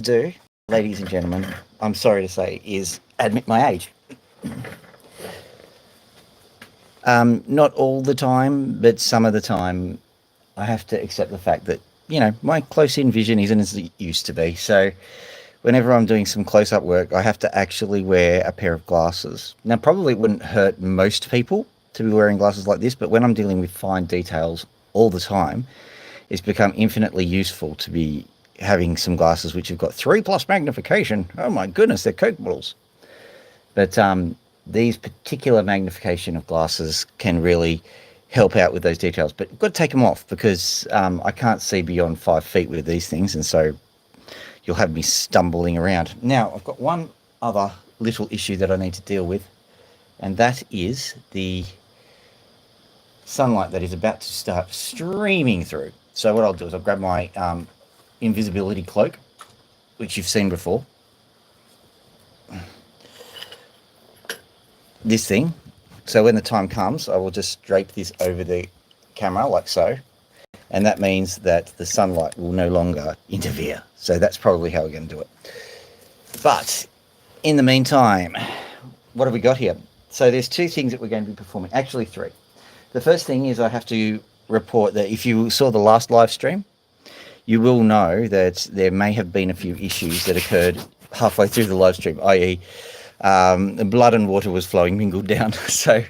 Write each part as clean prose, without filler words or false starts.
do, ladies and gentlemen, I'm sorry to say, is admit my age. Not all the time, but some of the time, I have to accept the fact that, my close in vision isn't as it used to be. So, whenever I'm doing some close up work, I have to actually wear a pair of glasses. Now, probably it wouldn't hurt most people to be wearing glasses like this, but when I'm dealing with fine details all the time, it's become infinitely useful to be having some glasses which have got 3+ magnification. Oh my goodness, they're Coke bottles. But these particular magnification of glasses can really help out with those details. But you've got to take them off because I can't see beyond 5 feet with these things, and so you'll have me stumbling around. Now, I've got one other little issue that I need to deal with, and that is the sunlight that is about to start streaming through. So what I'll do is I'll grab my invisibility cloak, which you've seen before. This thing. So when the time comes, I will just drape this over the camera like so. And that means that the sunlight will no longer interfere. So that's probably how we're going to do it. But in the meantime, what have we got here? So there's 2 things that we're going to be performing. Actually 3. The first thing is I have to report that if you saw the last live stream, you will know that there may have been a few issues that occurred halfway through the live stream, i.e. Blood and water was flowing mingled down. So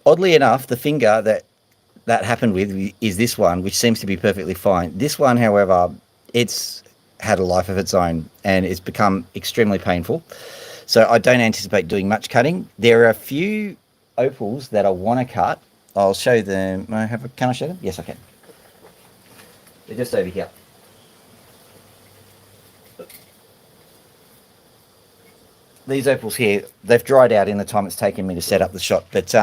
oddly enough, the finger that happened with is this one, which seems to be perfectly fine. This one, however, it's had a life of its own and it's become extremely painful. So I don't anticipate doing much cutting. There are a few opals that I want to cut. I'll show them. Can I show them? Yes, I can. They're just over here. These opals here, they've dried out in the time it's taken me to set up the shot. But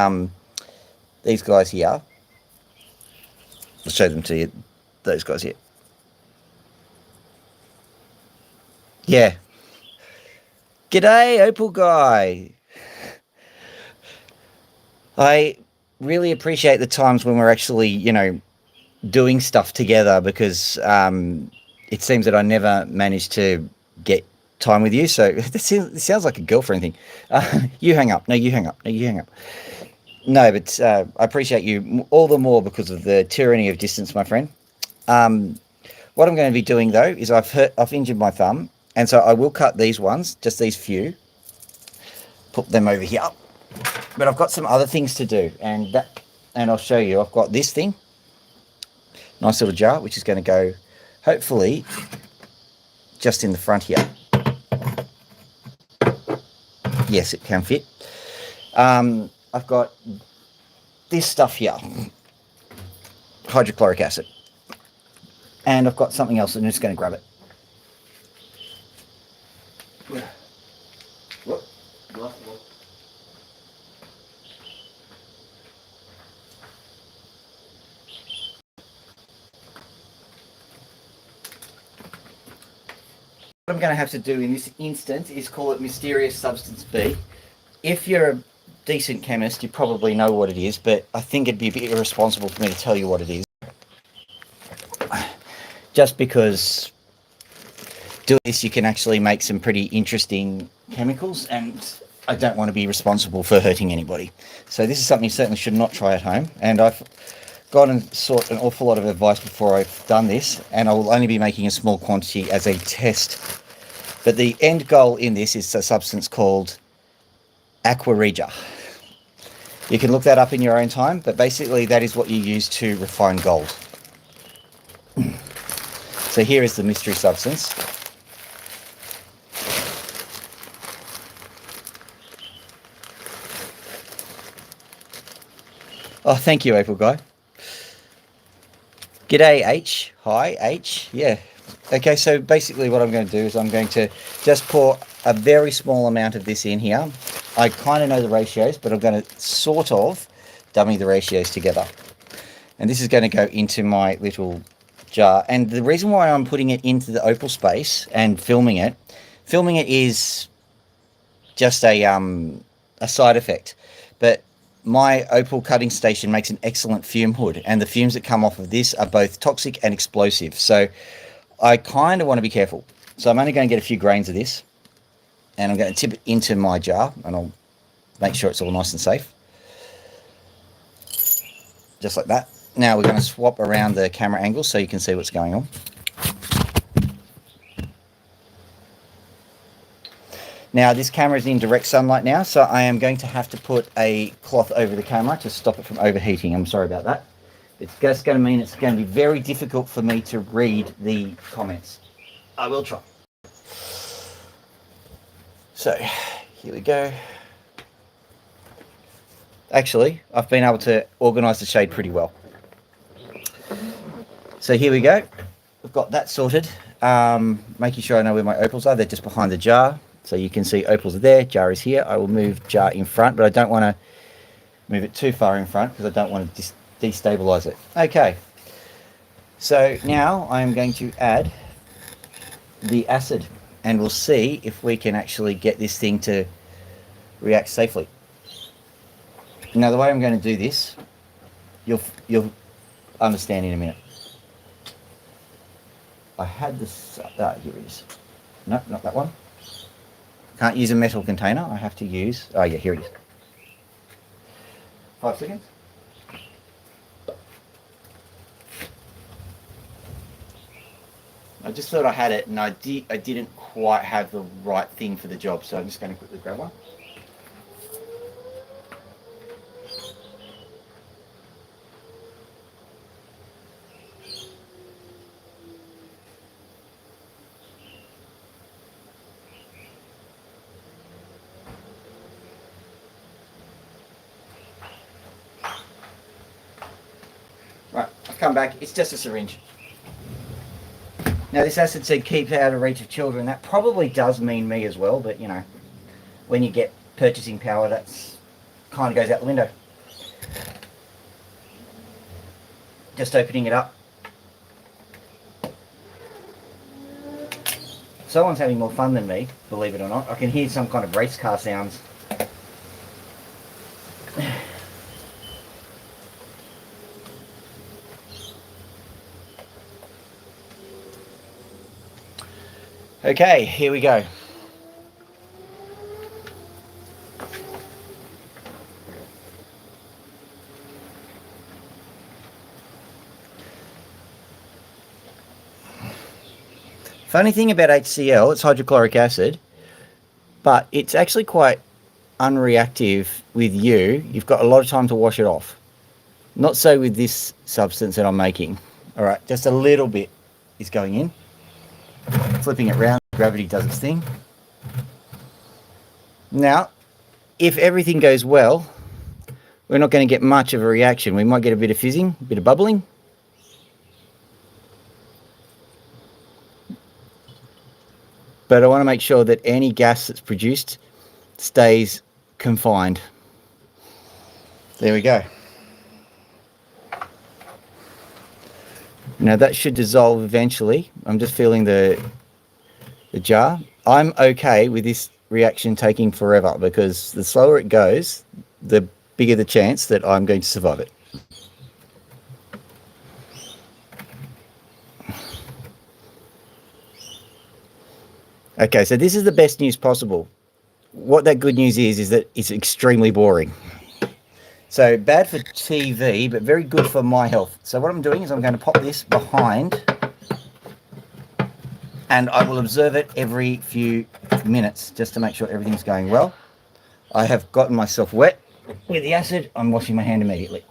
these guys here, I'll show them to you. Those guys here. Yeah. G'day, Opal guy. I really appreciate the times when we're actually, doing stuff together because it seems that I never manage to get time with you. So this sounds like a girlfriend thing. You hang up. No, you hang up. No, you hang up. No, but I appreciate you all the more because of the tyranny of distance, my friend. What I'm going to be doing though is I've injured my thumb, and so I will cut these ones, just these few, put them over here. But I've got some other things to do, and I'll show you. I've got this thing, nice little jar, which is going to go, hopefully, just in the front here. Yes, it can fit. I've got this stuff here, hydrochloric acid, and I've got something else, and I'm just going to grab it. What I'm going to have to do in this instance is call it Mysterious Substance B. If you're a decent chemist, you probably know what it is, but I think it'd be a bit irresponsible for me to tell you what it is. Just because doing this, you can actually make some pretty interesting chemicals, and I don't want to be responsible for hurting anybody. So this is something you certainly should not try at home, and I've gone and sought an awful lot of advice before I've done this, and I will only be making a small quantity as a test. But the end goal in this is a substance called aqua regia. You can look that up in your own time, but basically that is what you use to refine gold. So here is the mystery substance. Oh, thank you, Opal guy. G'day, H. Hi, H. Yeah. Okay, so basically what I'm going to do is I'm going to just pour a very small amount of this in here. I kind of know the ratios, but I'm going to sort of dummy the ratios together. And this is going to go into my little jar. And the reason why I'm putting it into the opal space and filming it is just a side effect. But my opal cutting station makes an excellent fume hood, and the fumes that come off of this are both toxic and explosive. So I kind of want to be careful. So I'm only going to get a few grains of this, and I'm going to tip it into my jar, and I'll make sure it's all nice and safe. Just like that. Now we're going to swap around the camera angle so you can see what's going on. Now this camera is in direct sunlight now, so I am going to have to put a cloth over the camera to stop it from overheating. I'm sorry about that. It's just going to mean it's going to be very difficult for me to read the comments. I will try. So here we go. Actually, I've been able to organise the shade pretty well. So here we go. We've got that sorted. Making sure I know where my opals are. They're just behind the jar. So you can see opals are there, jar is here. I will move jar in front, but I don't want to move it too far in front because I don't want to destabilize it. Okay, so now I'm going to add the acid, and we'll see if we can actually get this thing to react safely. Now the way I'm going to do this, you'll understand in a minute. I had this, here it is. No, not that one. Can't use a metal container. I have to use, oh yeah, here it is. 5 seconds. I just thought I had it, and I didn't quite have the right thing for the job, so I'm just going to quickly grab one. Right, I've come back. It's just a syringe. Now this acid said keep out of reach of children. That probably does mean me as well, but you know, when you get purchasing power, that's kind of goes out the window. Just opening it up. Someone's having more fun than me, believe it or not. I can hear some kind of race car sounds. Okay, here we go. Funny thing about HCl, it's hydrochloric acid, but it's actually quite unreactive with you. You've got a lot of time to wash it off. Not so with this substance that I'm making. All right, just a little bit is going in. Flipping it round, gravity does its thing. Now, if everything goes well, we're not going to get much of a reaction. We might get a bit of fizzing, a bit of bubbling. But I want to make sure that any gas that's produced stays confined. There we go. Now that should dissolve eventually. I'm just feeling the jar. I'm okay with this reaction taking forever because the slower it goes, the bigger the chance that I'm going to survive it. Okay, so this is the best news possible. What that good news is that it's extremely boring. So bad for TV, but very good for my health. So what I'm doing is I'm going to pop this behind and I will observe it every few minutes just to make sure everything's going well. I have gotten myself wet with the acid. I'm washing my hand immediately.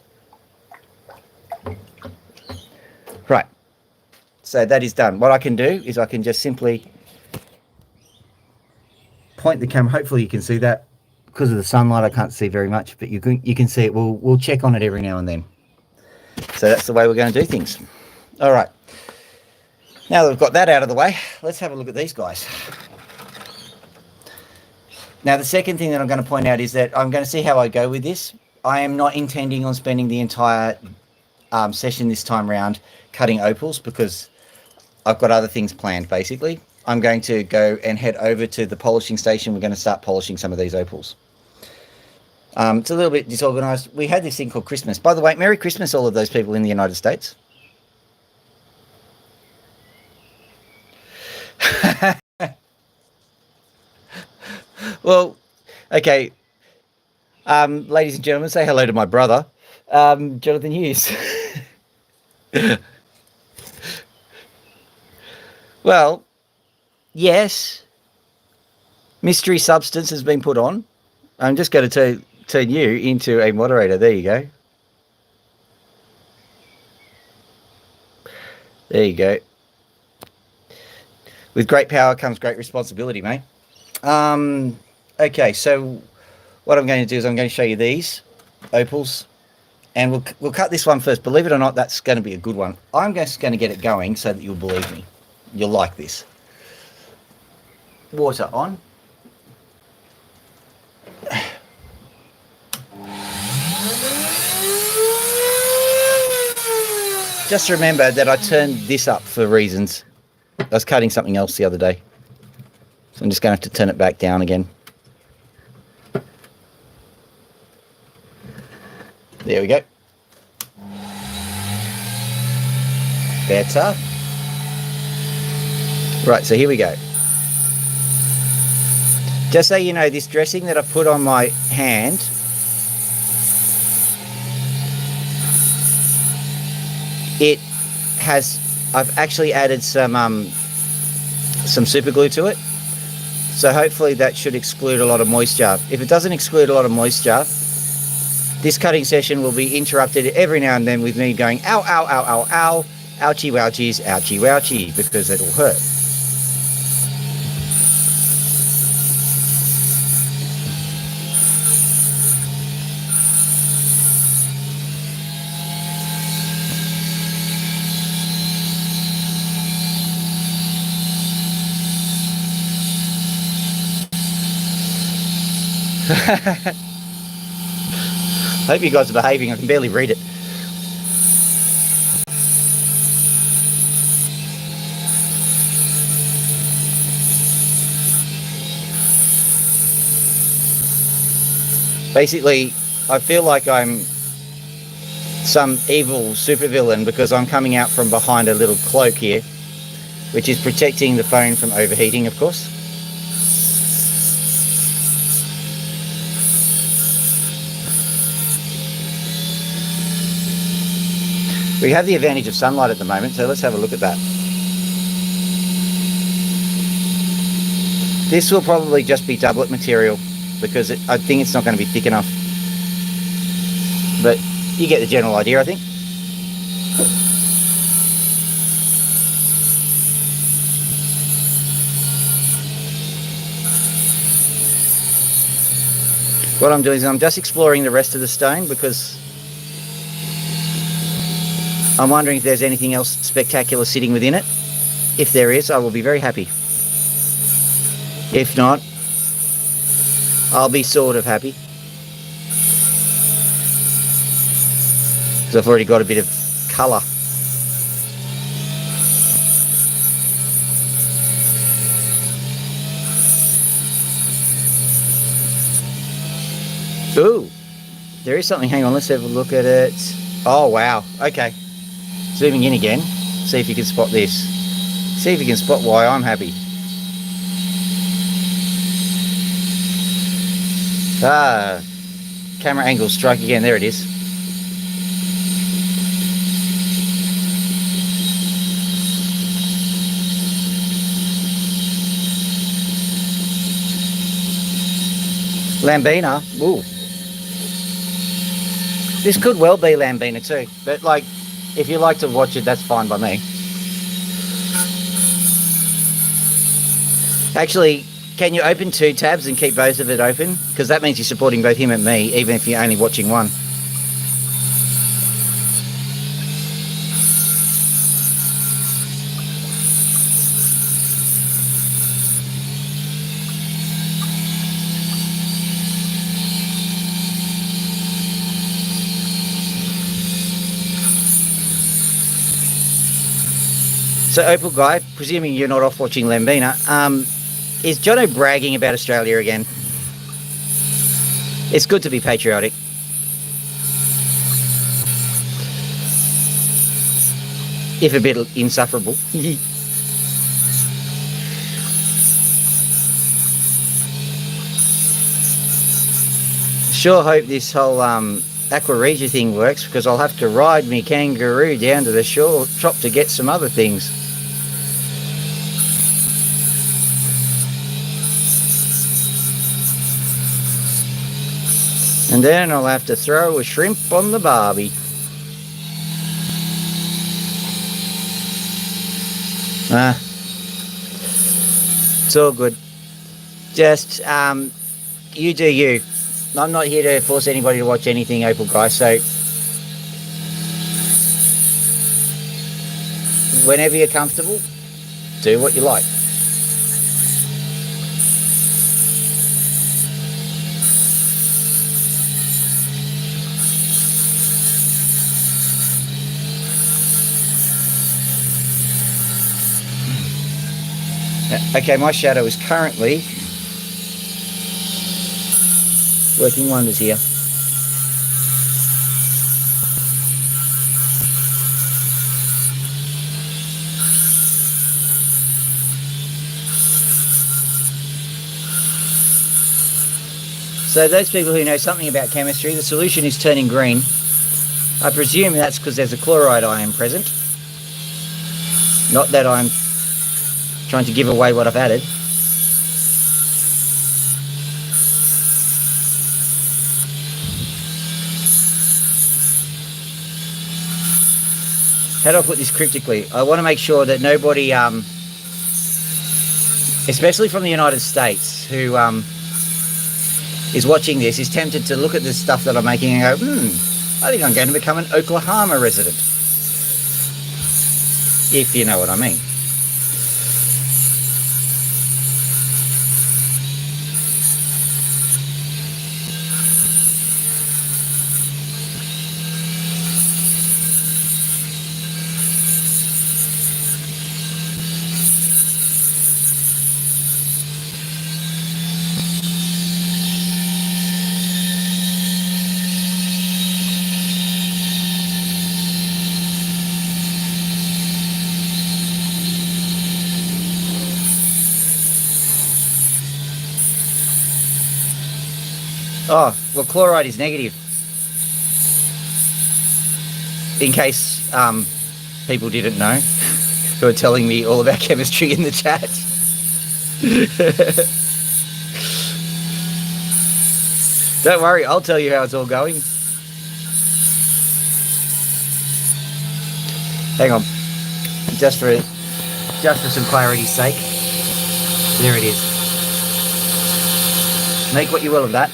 Right. So that is done. What I can do is I can just simply point the camera. Hopefully you can see that. Because of the sunlight, I can't see very much, but you can see it. We'll check on it every now and then. So that's the way we're going to do things. All right. Now that we've got that out of the way, let's have a look at these guys. Now, the second thing that I'm going to point out is that I'm going to see how I go with this. I am not intending on spending the entire session this time round cutting opals because I've got other things planned, basically. I'm going to go and head over to the polishing station. We're going to start polishing some of these opals. It's a little bit disorganized. We had this thing called Christmas. By the way, Merry Christmas, all of those people in the United States. Well, okay. Ladies and gentlemen, say hello to my brother, Jonathan Hughes. Well, yes, mystery substance has been put on. I'm just going to turn you into a moderator. There you go. There you go. With great power comes great responsibility, mate. Okay, so what I'm going to do is I'm going to show you these opals, and we'll cut this one first. Believe it or not, that's going to be a good one. I'm just going to get it going so that you'll believe me. You'll like this. Water on. Just remember that I turned this up for reasons. I was cutting something else the other day, so I'm just going to have to turn it back down again. There we go. Better. Right, so here we go. Just so you know, this dressing that I put on my hand I've actually added some super glue to it. So hopefully that should exclude a lot of moisture. If it doesn't exclude a lot of moisture, this cutting session will be interrupted every now and then with me going, ow, ow, ow, ow, ow, ouchie, wouchies, ouchie, wouchie, because it'll hurt. Hope you guys are behaving. I can barely read it. Basically, I feel like I'm some evil supervillain because I'm coming out from behind a little cloak here, which is protecting the phone from overheating, of course. We have the advantage of sunlight at the moment, so let's have a look at that. This will probably just be doublet material because I think it's not going to be thick enough. But you get the general idea, I think. What I'm doing is I'm just exploring the rest of the stone because I'm wondering if there's anything else spectacular sitting within it. If there is, I will be very happy. If not, I'll be sort of happy. Because I've already got a bit of colour. Ooh, there is something. Hang on, let's have a look at it. Oh, wow. Okay. Zooming in again. See if you can spot this. See if you can spot why I'm happy. Ah, camera angle strike again. There it is. Lambina. Ooh. This could well be Lambina too, but like, if you like to watch it, that's fine by me. Actually, can you open two tabs and keep both of it open? Because that means you're supporting both him and me, even if you're only watching one. So, Opal guy, presuming you're not off watching Lambina, is Jono bragging about Australia again? It's good to be patriotic. If a bit insufferable. Sure hope this whole aqua regia thing works, because I'll have to ride me kangaroo down to the shop to get some other things. And then I'll have to throw a shrimp on the barbie. It's all good. Just, you do you. I'm not here to force anybody to watch anything, Opal guys, so whenever you're comfortable, do what you like. Okay, my shadow is currently working wonders here. So those people who know something about chemistry, the solution is turning green. I presume that's because there's a chloride ion present. Not that I'm trying to give away what I've added. How do I put this cryptically? I want to make sure that nobody, especially from the United States, who is watching this, is tempted to look at the stuff that I'm making and go, I think I'm going to become an Oklahoma resident. If you know what I mean. Oh, well, chloride is negative. In case people didn't know, who are telling me all about chemistry in the chat. Don't worry, I'll tell you how it's all going. Hang on, just for some clarity's sake. There it is. Make what you will of that.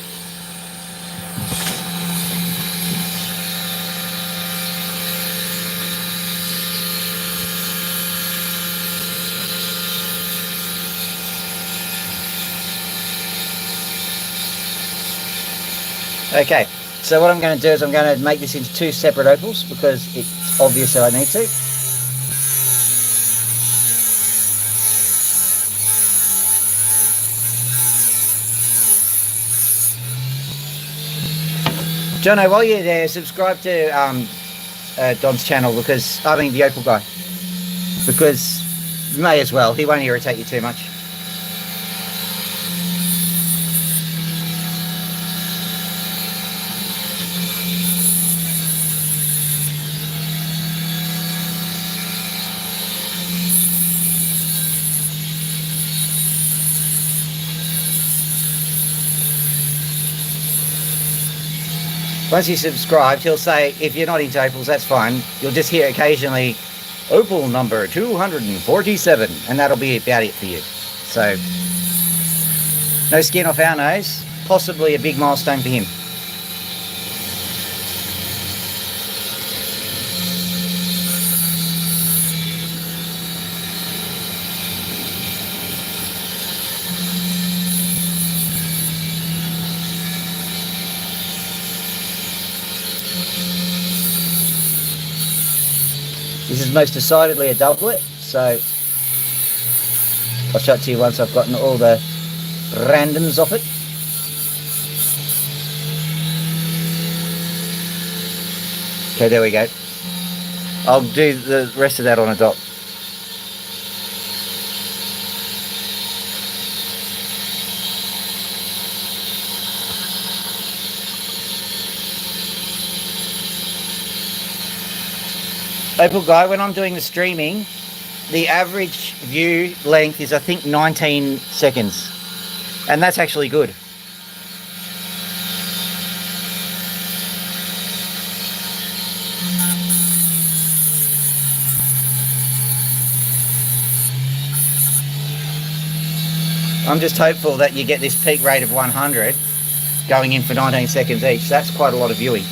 Okay, so what I'm going to do is I'm going to make this into two separate opals because it's obvious that I need to. Jono, while you're there, subscribe to Don's channel, because, I mean the Opal guy, because you may as well, he won't irritate you too much. Once you subscribe, he'll say, if you're not into opals, that's fine. You'll just hear occasionally, opal number 247, and that'll be about it for you. So, no skin off our nose, possibly a big milestone for him. This is most decidedly a doublet, so I'll show it to you once I've gotten all the randoms off it. Okay, there we go. I'll do the rest of that on a dot. Opal Guy, when I'm doing the streaming, the average view length is, I think, 19 seconds. And that's actually good. I'm just hopeful that you get this peak rate of 100 going in for 19 seconds each. That's quite a lot of viewing.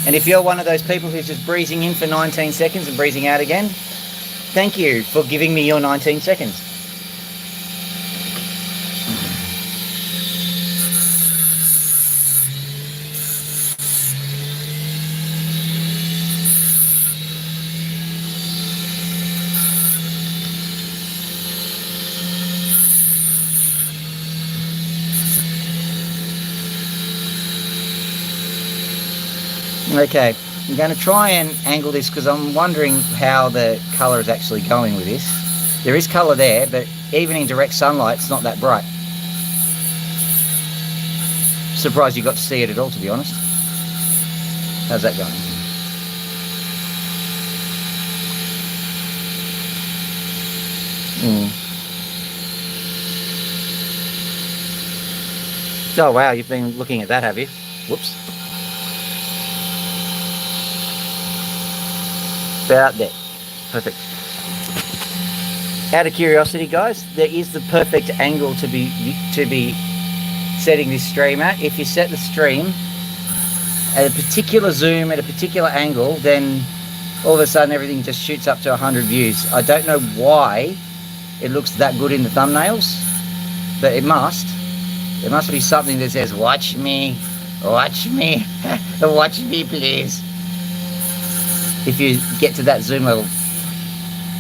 And if you're one of those people who's just breezing in for 19 seconds and breezing out again, thank you for giving me your 19 seconds. Okay, I'm going to try and angle this because I'm wondering how the colour is actually going with this. There is colour there, but even in direct sunlight, it's not that bright. Surprised you got to see it at all, to be honest. How's that going? Oh wow, you've been looking at that, have you? Whoops. About there. Perfect. Out of curiosity, guys, there is the perfect angle to be setting this stream at. If you set the stream at a particular zoom, at a particular angle, then all of a sudden everything just shoots up to 100 views. I don't know why it looks that good in the thumbnails, but it must. There must be something that says, watch me, watch me, watch me please. If you get to that zoom level.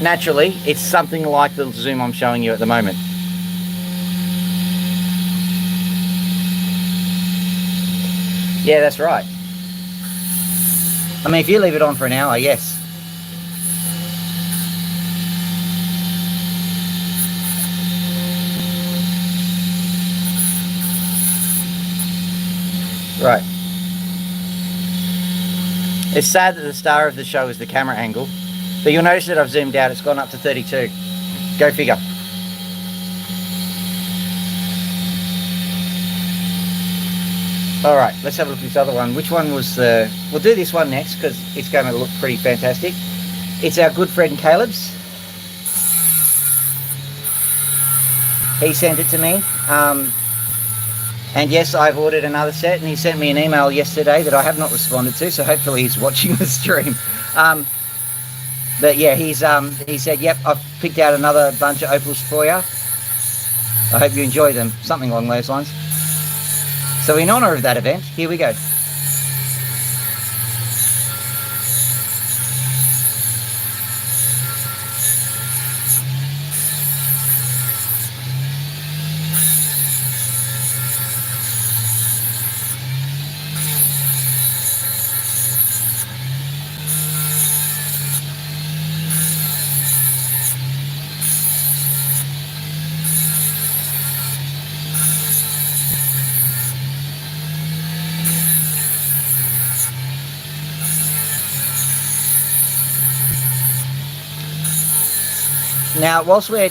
Naturally, it's something like the zoom I'm showing you at the moment. Yeah, that's right. I mean, if you leave it on for an hour, yes. Right. It's sad that the star of the show is the camera angle, but you'll notice that I've zoomed out, it's gone up to 32. Go figure. Alright, let's have a look at this other one. Which one was the... We'll do this one next because it's going to look pretty fantastic. It's our good friend Caleb's. He sent it to me. And yes, I've ordered another set, and he sent me an email yesterday that I have not responded to, so hopefully he's watching the stream. But yeah, he said, yep, I've picked out another bunch of opals for you. I hope you enjoy them, something along those lines. So in honour of that event, here we go. Now, whilst we're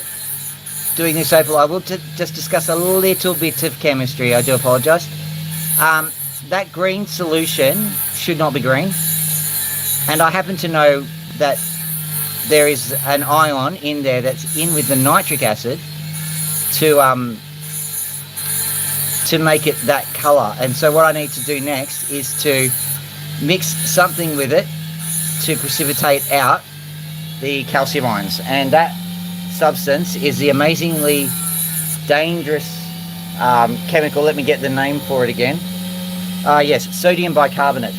doing this opal, I will just discuss a little bit of chemistry. I do apologise. That green solution should not be green. And I happen to know that there is an ion in there that's in with the nitric acid to make it that colour. And so what I need to do next is to mix something with it to precipitate out the calcium ions. And that substance is the amazingly dangerous chemical. Let me get the name for it again. Yes, sodium bicarbonate.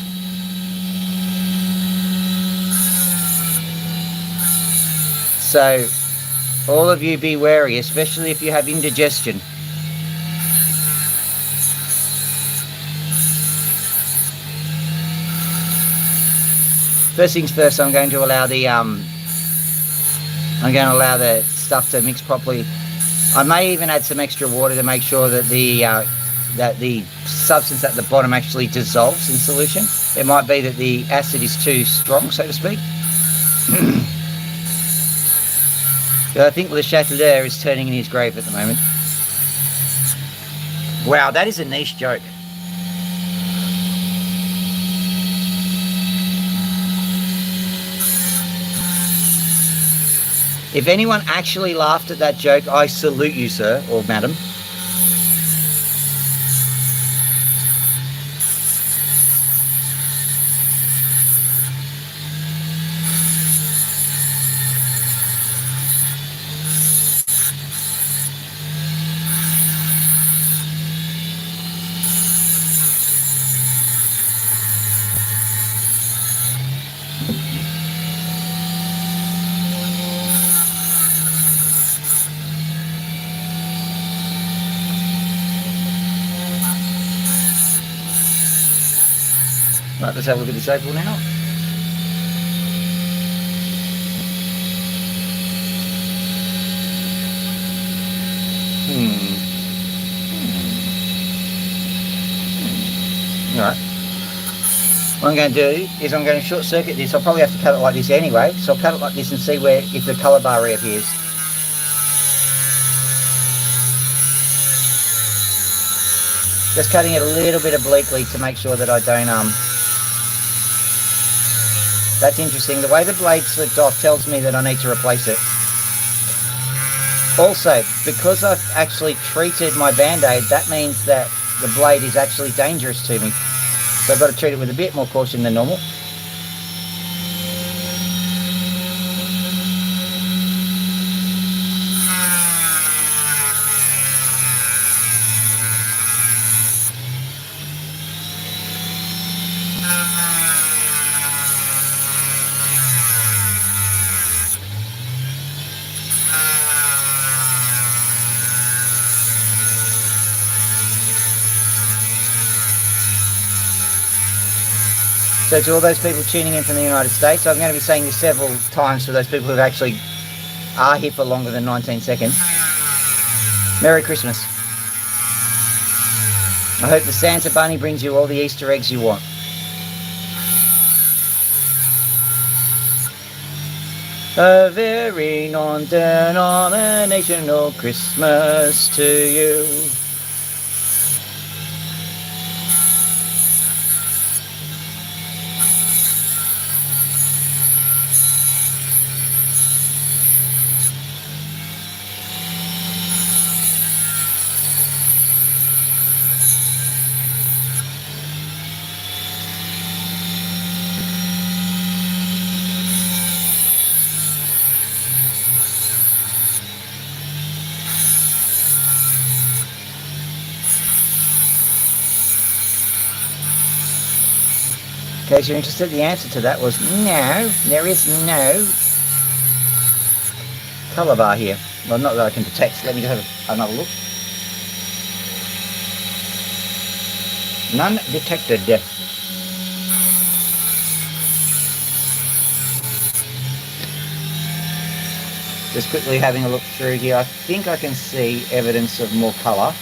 So all of you be wary, especially if you have indigestion. First things first, I'm going to allow the stuff to mix properly. I may even add some extra water to make sure that the that the substance at the bottom actually dissolves in solution. It might be that the acid is too strong, so to speak. So I think Le Chatelier is turning in his grave at the moment. Wow, that is a niche joke. If anyone actually laughed at that joke, I salute you, sir or madam. Right, let's have a look at this opal now. Alright. What I'm going to do is I'm going to short circuit this. I'll probably have to cut it like this anyway. So I'll cut it like this and see where if the colour bar reappears. Just cutting it a little bit obliquely to make sure that I don't That's interesting. The way the blade slipped off tells me that I need to replace it. Also, because I've actually treated my Band-Aid, that means that the blade is actually dangerous to me. So I've got to treat it with a bit more caution than normal. So to all those people tuning in from the United States, I'm going to be saying this several times for those people who actually are here for longer than 19 seconds. Merry Christmas. I hope the Santa Bunny brings you all the Easter eggs you want. A very non-denominational Christmas to you. In case you're interested, the answer to that was no, there is no colour bar here. Well, not that I can detect. Let me just have another look. None detected. Just quickly having a look through here. I think I can see evidence of more colour,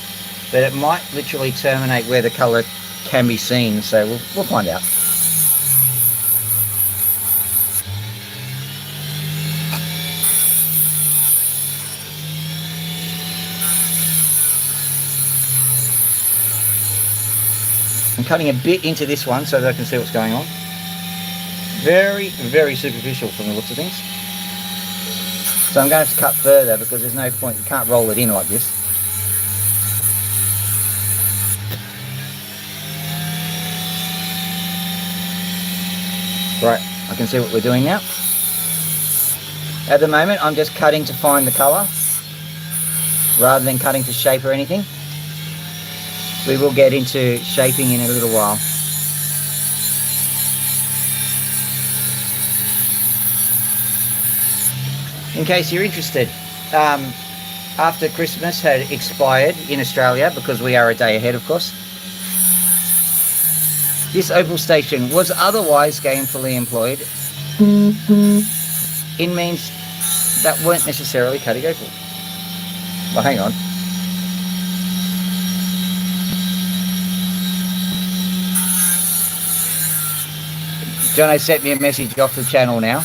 but it might literally terminate where the colour can be seen, so we'll find out. I'm cutting a bit into this one so that I can see what's going on. Very, very superficial from the looks of things. So I'm going to have to cut further because there's no point, you can't roll it in like this. Right, I can see what we're doing now. At the moment I'm just cutting to find the colour rather than cutting to shape or anything. We will get into shaping in a little while. In case you're interested, after Christmas had expired in Australia, because we are a day ahead of course, this Opal station was otherwise gainfully employed in means that weren't necessarily cutting opal. Well, hang on. Jono sent me a message off the channel now.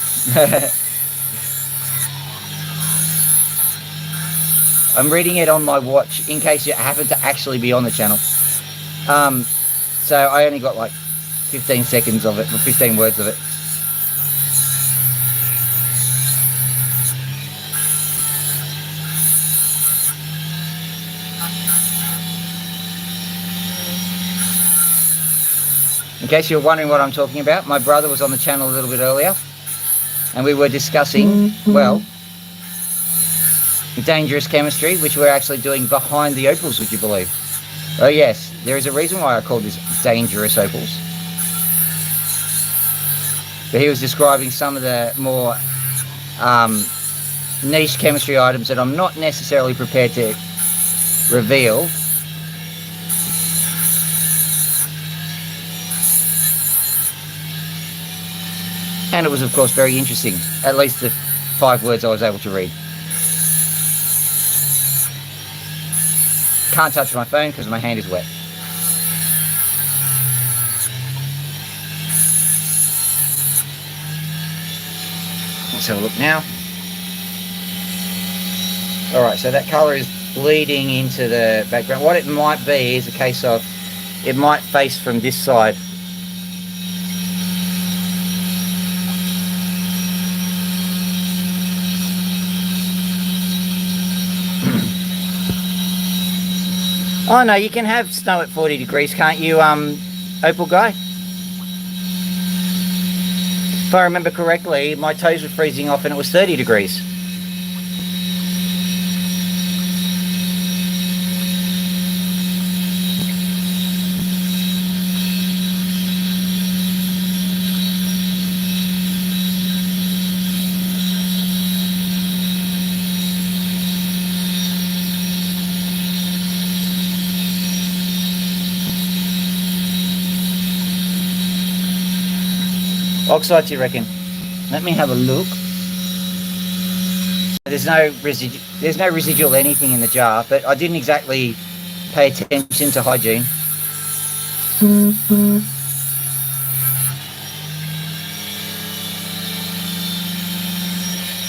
I'm reading it on my watch in case you happen to actually be on the channel. So I only got like 15 seconds of it, or 15 words of it. In case you're wondering what I'm talking about, my brother was on the channel a little bit earlier, and we were discussing, well, dangerous chemistry, which we're actually doing behind the opals, would you believe? Oh yes, there is a reason why I call this dangerous opals. But he was describing some of the more niche chemistry items that I'm not necessarily prepared to reveal. And it was, of course, very interesting, at least the 5 words I was able to read. Can't touch my phone because my hand is wet. Let's have a look now. Alright, so that colour is bleeding into the background. What it might be is a case of, it might face from this side. Oh no, you can have snow at 40 degrees, can't you, Opal guy? If I remember correctly, my toes were freezing off and it was 30 degrees. Oxides, you reckon? Let me have a look. There's no residual anything in the jar, but I didn't exactly pay attention to hygiene.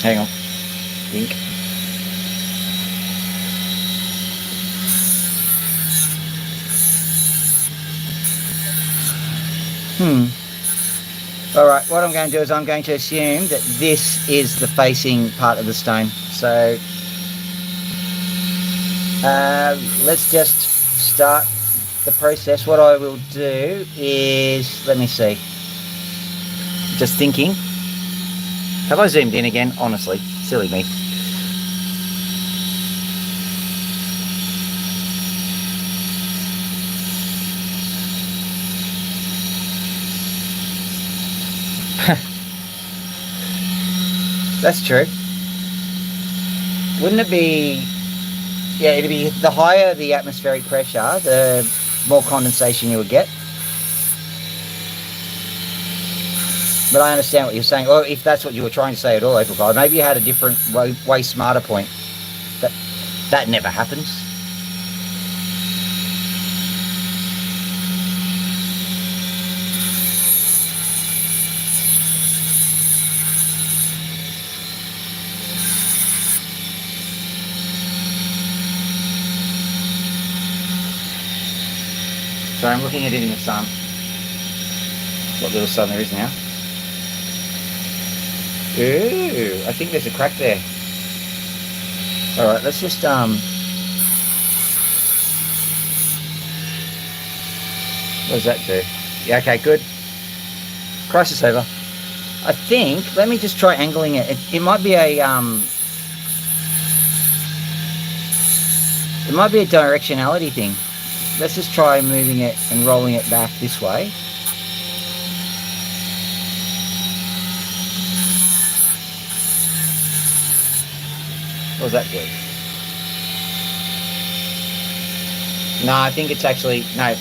Hang on. Think. Alright, what I'm going to do is I'm going to assume that this is the facing part of the stone. So, let's just start the process. What I will do is, let me see. Just thinking. Have I zoomed in again? Honestly, silly me. That's true. Wouldn't it be... Yeah, it'd be the higher the atmospheric pressure, the more condensation you would get. But I understand what you're saying. Or if that's what you were trying to say at all, Opal, maybe you had a different, way smarter point. That never happens. So I'm looking at it in the sun. What little sun there is now. Ooh, I think there's a crack there. Alright, let's just what does that do? Yeah, okay, good. Crisis over. I think, let me just try angling it. It might be a it might be a directionality thing. Let's just try moving it and rolling it back this way. What does that do? No, I think it's actually, no,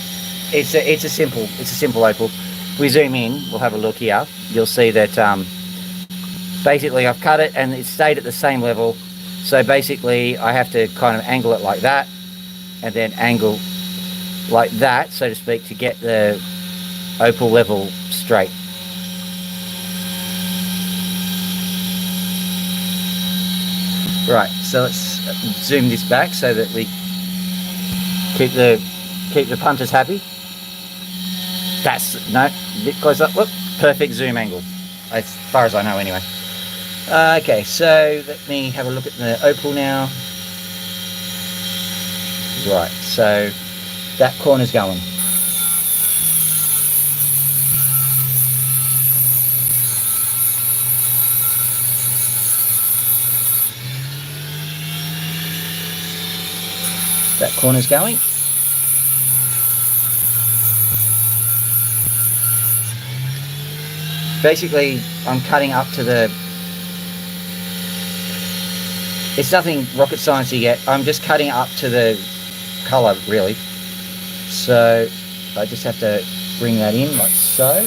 it's a simple opal. If we zoom in, we'll have a look here. You'll see that basically I've cut it and it stayed at the same level. So basically I have to kind of angle it like that and then angle like that, so to speak, to get the opal level straight. Right, so let's zoom this back so that we keep the punters happy. That's, no, a bit closer. Look, perfect zoom angle, as far as I know anyway. Okay, so let me have a look at the Opal now. Right, so that corner's going. That corner's going. Basically, I'm cutting up to the... It's nothing rocket sciencey yet. I'm just cutting up to the colour, really. So I just have to bring that in like so.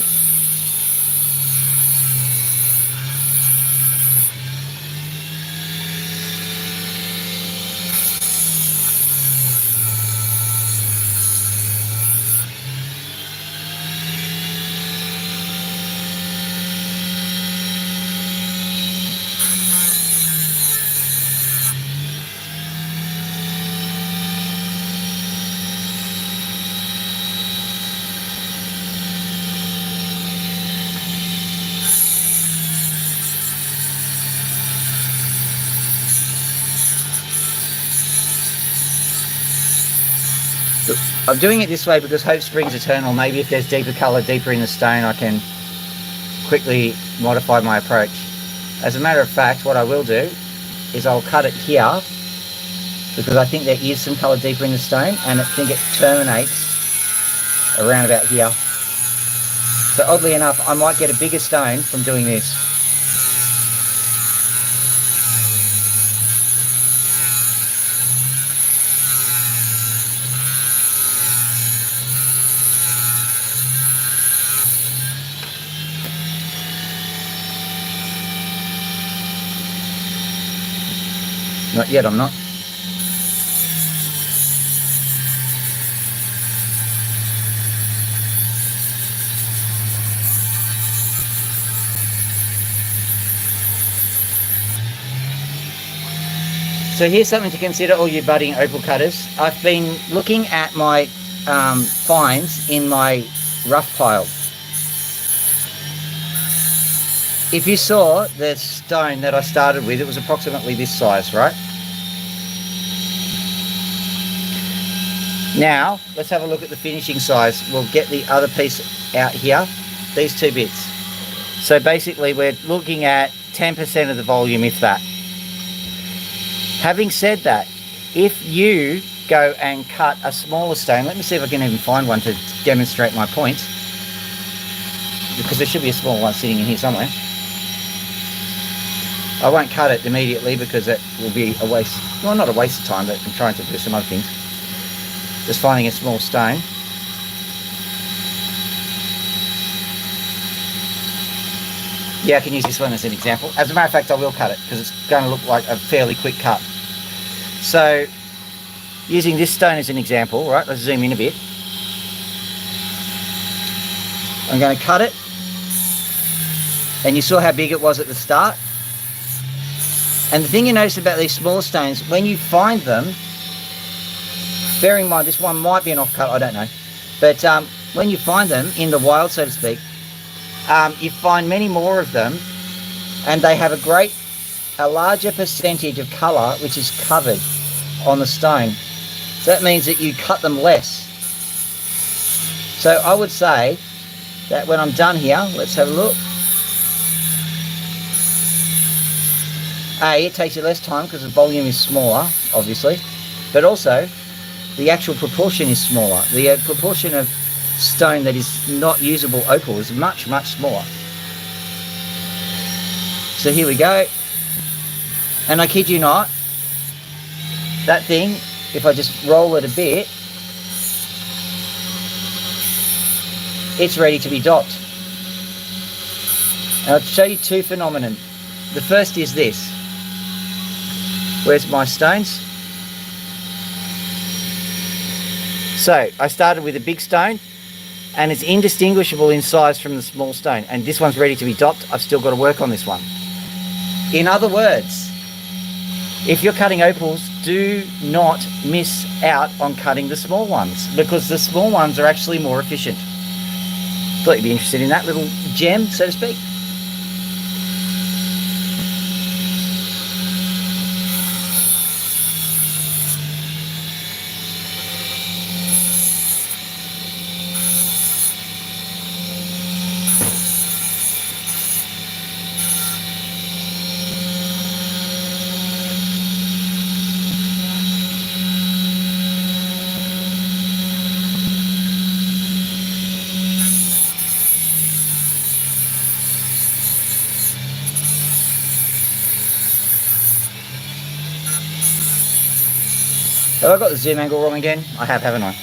I'm doing it this way because hope springs eternal. Maybe if there's deeper colour deeper in the stone, I can quickly modify my approach. As a matter of fact, what I will do is I'll cut it here because I think there is some colour deeper in the stone, and I think it terminates around about here. So oddly enough, I might get a bigger stone from doing this. Not yet, I'm not. So here's something to consider, all you budding opal cutters. I've been looking at my finds in my rough pile. If you saw the stone that I started with, it was approximately this size, right? Now, let's have a look at the finishing size. We'll get the other piece out here, these two bits. So basically, we're looking at 10% of the volume, if that. Having said that, if you go and cut a smaller stone, let me see if I can even find one to demonstrate my point, because there should be a small one sitting in here somewhere. I won't cut it immediately because it will be a waste, well, not a waste of time, but I'm trying to do some other things. Just finding a small stone. Yeah, I can use this one as an example. As a matter of fact, I will cut it because it's going to look like a fairly quick cut. So, using this stone as an example, right, let's zoom in a bit. I'm going to cut it, and you saw how big it was at the start. And the thing you notice about these smaller stones, when you find them, bearing in mind this one might be an off cut, I don't know, but when you find them in the wild, so to speak, you find many more of them, and they have a larger percentage of colour which is covered on the stone. So that means that you cut them less. So I would say that when I'm done here, let's have a look. It takes you less time because the volume is smaller, obviously, but also the actual proportion is smaller. The proportion of stone that is not usable opal is much, much smaller. So here we go. And I kid you not, that thing, if I just roll it a bit, it's ready to be docked. And I'll show you two phenomena. The first is this. Where's my stones? So I started with a big stone, and it's indistinguishable in size from the small stone, and this one's ready to be docked. I've still got to work on this one. In other words, If you're cutting opals, do not miss out on cutting the small ones, because the small ones are actually more efficient. Thought you'd be interested in that little gem, so to speak. Have I got the zoom angle wrong again? I have, haven't I?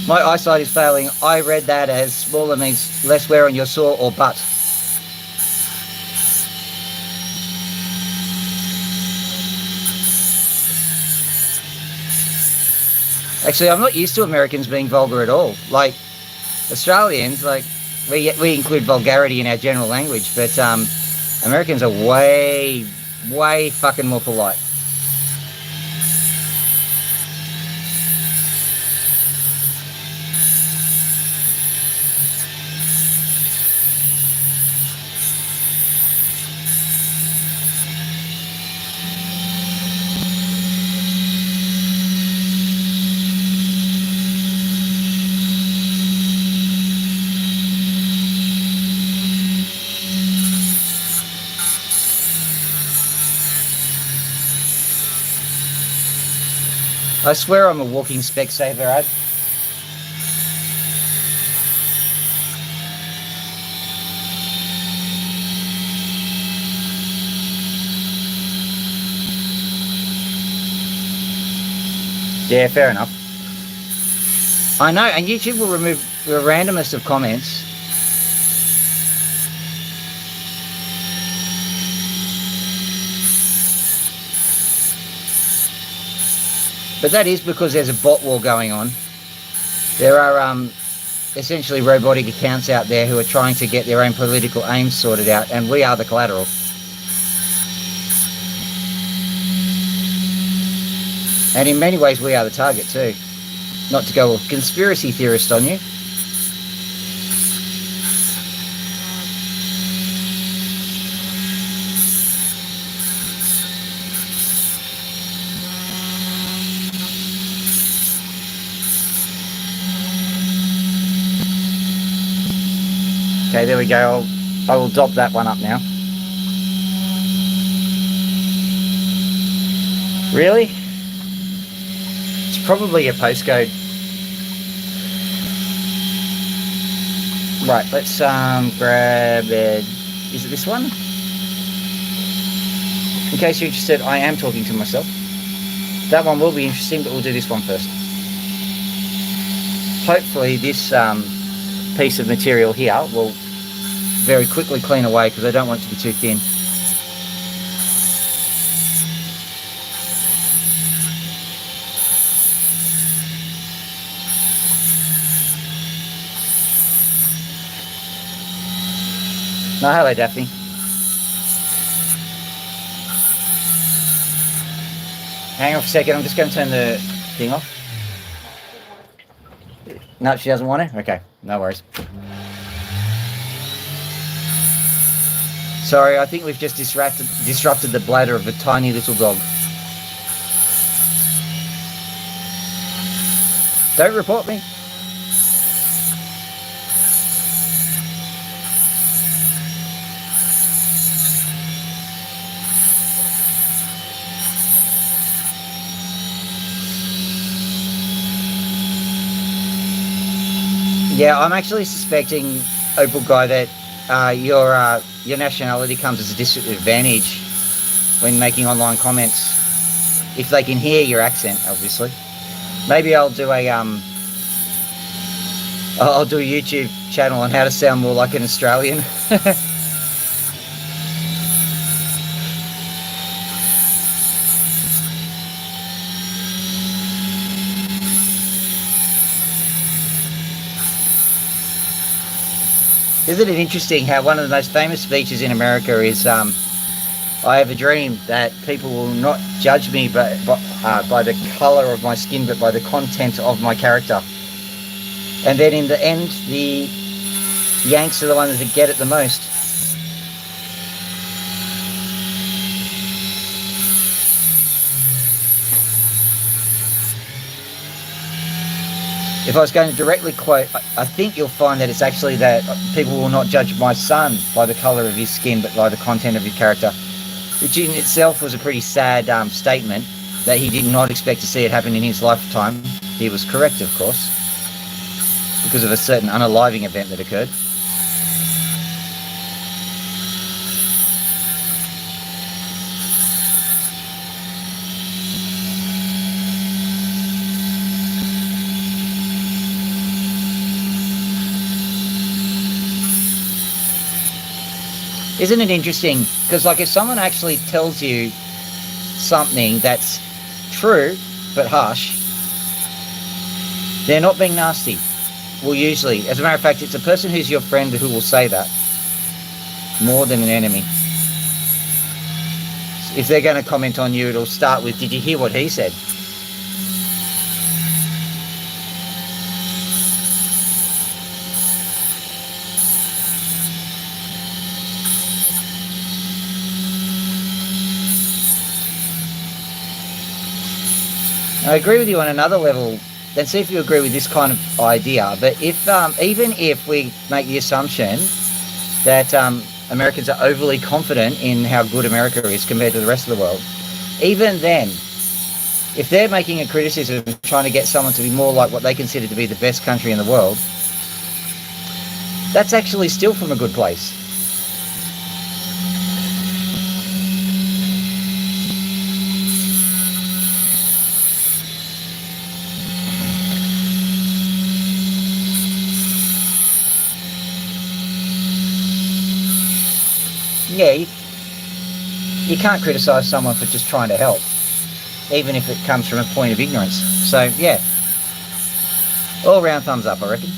My eyesight is failing. I read that as smaller means less wear on your saw or butt. Actually, I'm not used to Americans being vulgar at all. Like, Australians, like, we include vulgarity in our general language, but Americans are way fucking more polite. I swear I'm a walking Specsavers ad. Yeah, fair enough. I know, and YouTube will remove the randomest of comments. But that is because there's a bot war going on. There are essentially robotic accounts out there who are trying to get their own political aims sorted out, and we are the collateral. And in many ways, we are the target too. Not to go all conspiracy theorist on you. Okay, there we go. I will dop that one up now. Really? It's probably a postcode. Right, let's grab it. Is it this one? In case you're interested, I am talking to myself. That one will be interesting, but we'll do this one first. Hopefully this piece of material here will very quickly clean away, because I don't want it to be too thin. Oh, hello, Daphne. Hang on for a second, I'm just going to turn the thing off. No, she doesn't want it? Okay, no worries. Sorry, I think we've just disrupted the bladder of a tiny little dog. Don't report me. Yeah, I'm actually suspecting, Opal guy, that your nationality comes as a disadvantage when making online comments, if they can hear your accent, obviously. Maybe I'll do a YouTube channel on how to sound more like an Australian. Isn't it interesting how one of the most famous speeches in America is, I have a dream that people will not judge me by the colour of my skin, but by the content of my character. And then in the end, the Yanks are the ones that get it the most. If I was going to directly quote, I think you'll find that it's actually that people will not judge my son by the colour of his skin, but by the content of his character, which in itself was a pretty sad statement that he did not expect to see it happen in his lifetime. He was correct, of course, because of a certain unaliving event that occurred. Isn't it interesting? Because like if someone actually tells you something that's true but harsh, they're not being nasty. Well, usually, as a matter of fact, it's a person who's your friend who will say that more than an enemy. If they're going to comment on you, it'll start with, did you hear what he said? I agree with you on another level. Then see if you agree with this kind of idea. But if even if we make the assumption that Americans are overly confident in how good America is compared to the rest of the world, even then, if they're making a criticism trying to get someone to be more like what they consider to be the best country in the world, that's actually still from a good place. Yeah, you can't criticise someone for just trying to help, even if it comes from a point of ignorance. So, yeah, all round thumbs up, I reckon.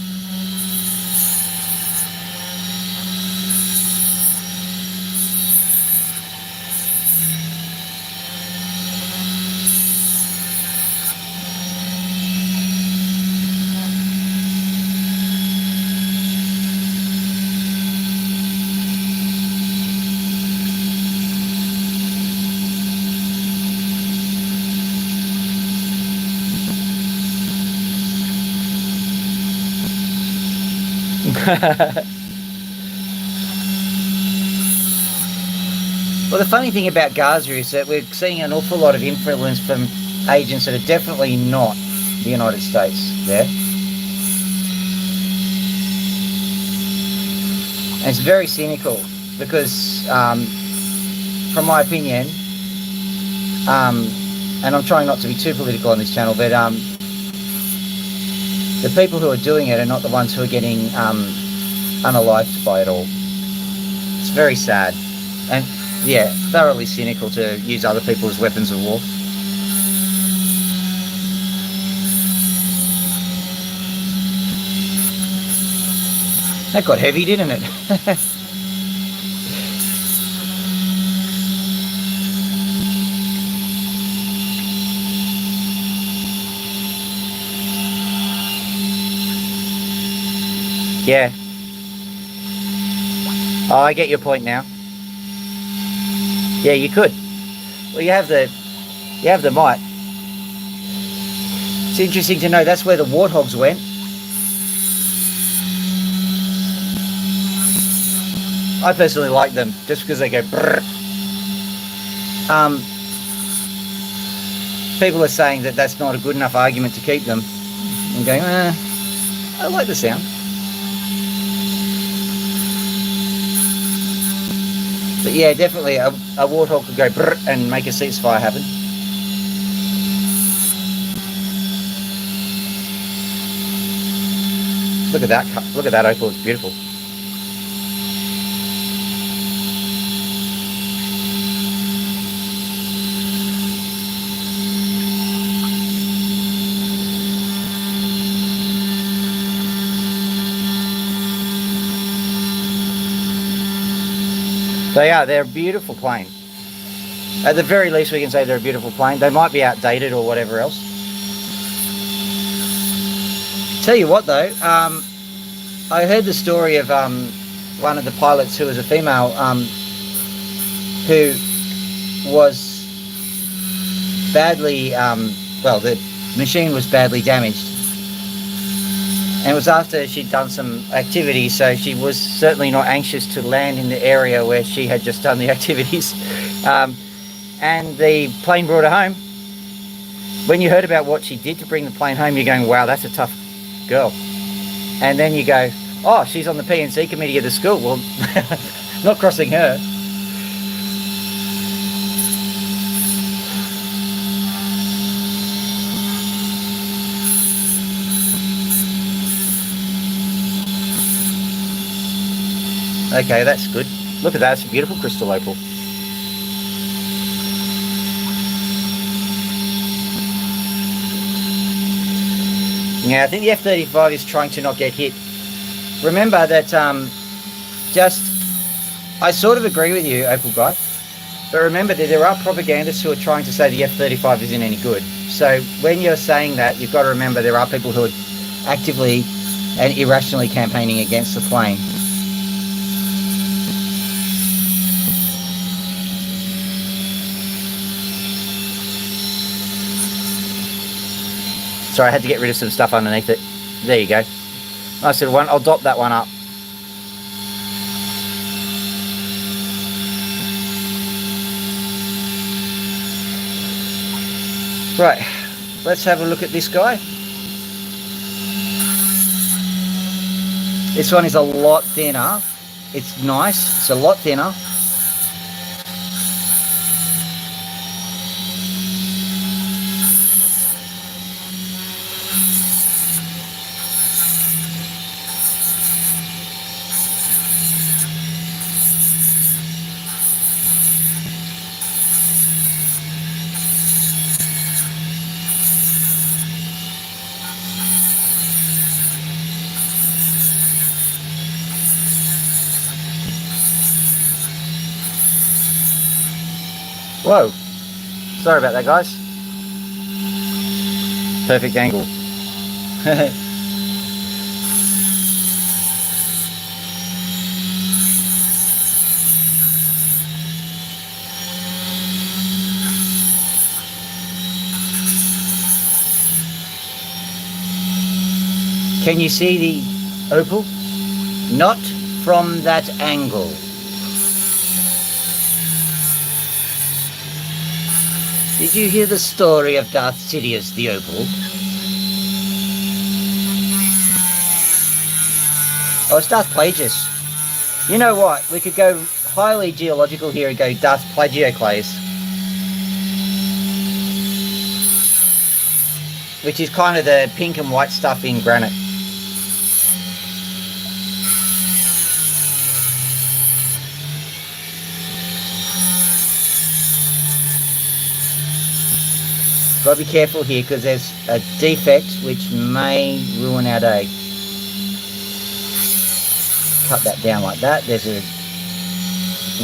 Well, the funny thing about Gaza is that we're seeing an awful lot of influence from agents that are definitely not the United States there. And it's very cynical because, from my opinion, and I'm trying not to be too political on this channel, but the people who are doing it are not the ones who are getting unalived by it all. It's very sad. And yeah, thoroughly cynical to use other people as weapons of war. That got heavy, didn't it? Yeah. Oh, I get your point now. Yeah, you could. Well, you have the might. It's interesting to know that's where the warthogs went. I personally like them just because they go brrr. People are saying that that's not a good enough argument to keep them. I'm going, I like the sound. But yeah, definitely a warthog could go brrr and make a ceasefire happen. Look at that! Look at that opal. It's beautiful. They're a beautiful plane. At the very least, we can say they're a beautiful plane. They might be outdated or whatever else. Tell you what though, I heard the story of one of the pilots who was a female, who was badly, well, the machine was badly damaged. And it was after she'd done some activities, so she was certainly not anxious to land in the area where she had just done the activities. And the plane brought her home. When you heard about what she did to bring the plane home, you're going, wow, that's a tough girl. And then you go, oh, she's on the P&C committee of the school. Well, not crossing her. Okay, that's good. Look at that, it's a beautiful crystal opal. Yeah, I think the F-35 is trying to not get hit. Remember that, I sort of agree with you, Opal Guy, but remember that there are propagandists who are trying to say the F-35 isn't any good. So when you're saying that, you've got to remember there are people who are actively and irrationally campaigning against the plane. Sorry, I had to get rid of some stuff underneath it. There you go. Nice little one. I'll dot that one up. Right, let's have a look at this guy. This one is a lot thinner. It's nice. It's a lot thinner. Whoa, sorry about that, guys. Perfect angle. Can you see the opal? Not from that angle. Did you hear the story of Darth Sidious the Opal? Oh, it's Darth Plagius. You know what? We could go highly geological here and go Darth Plagioclase, which is kind of the pink and white stuff in granite. Got to be careful here because there's a defect which may ruin our day. Cut that down like that. There's a...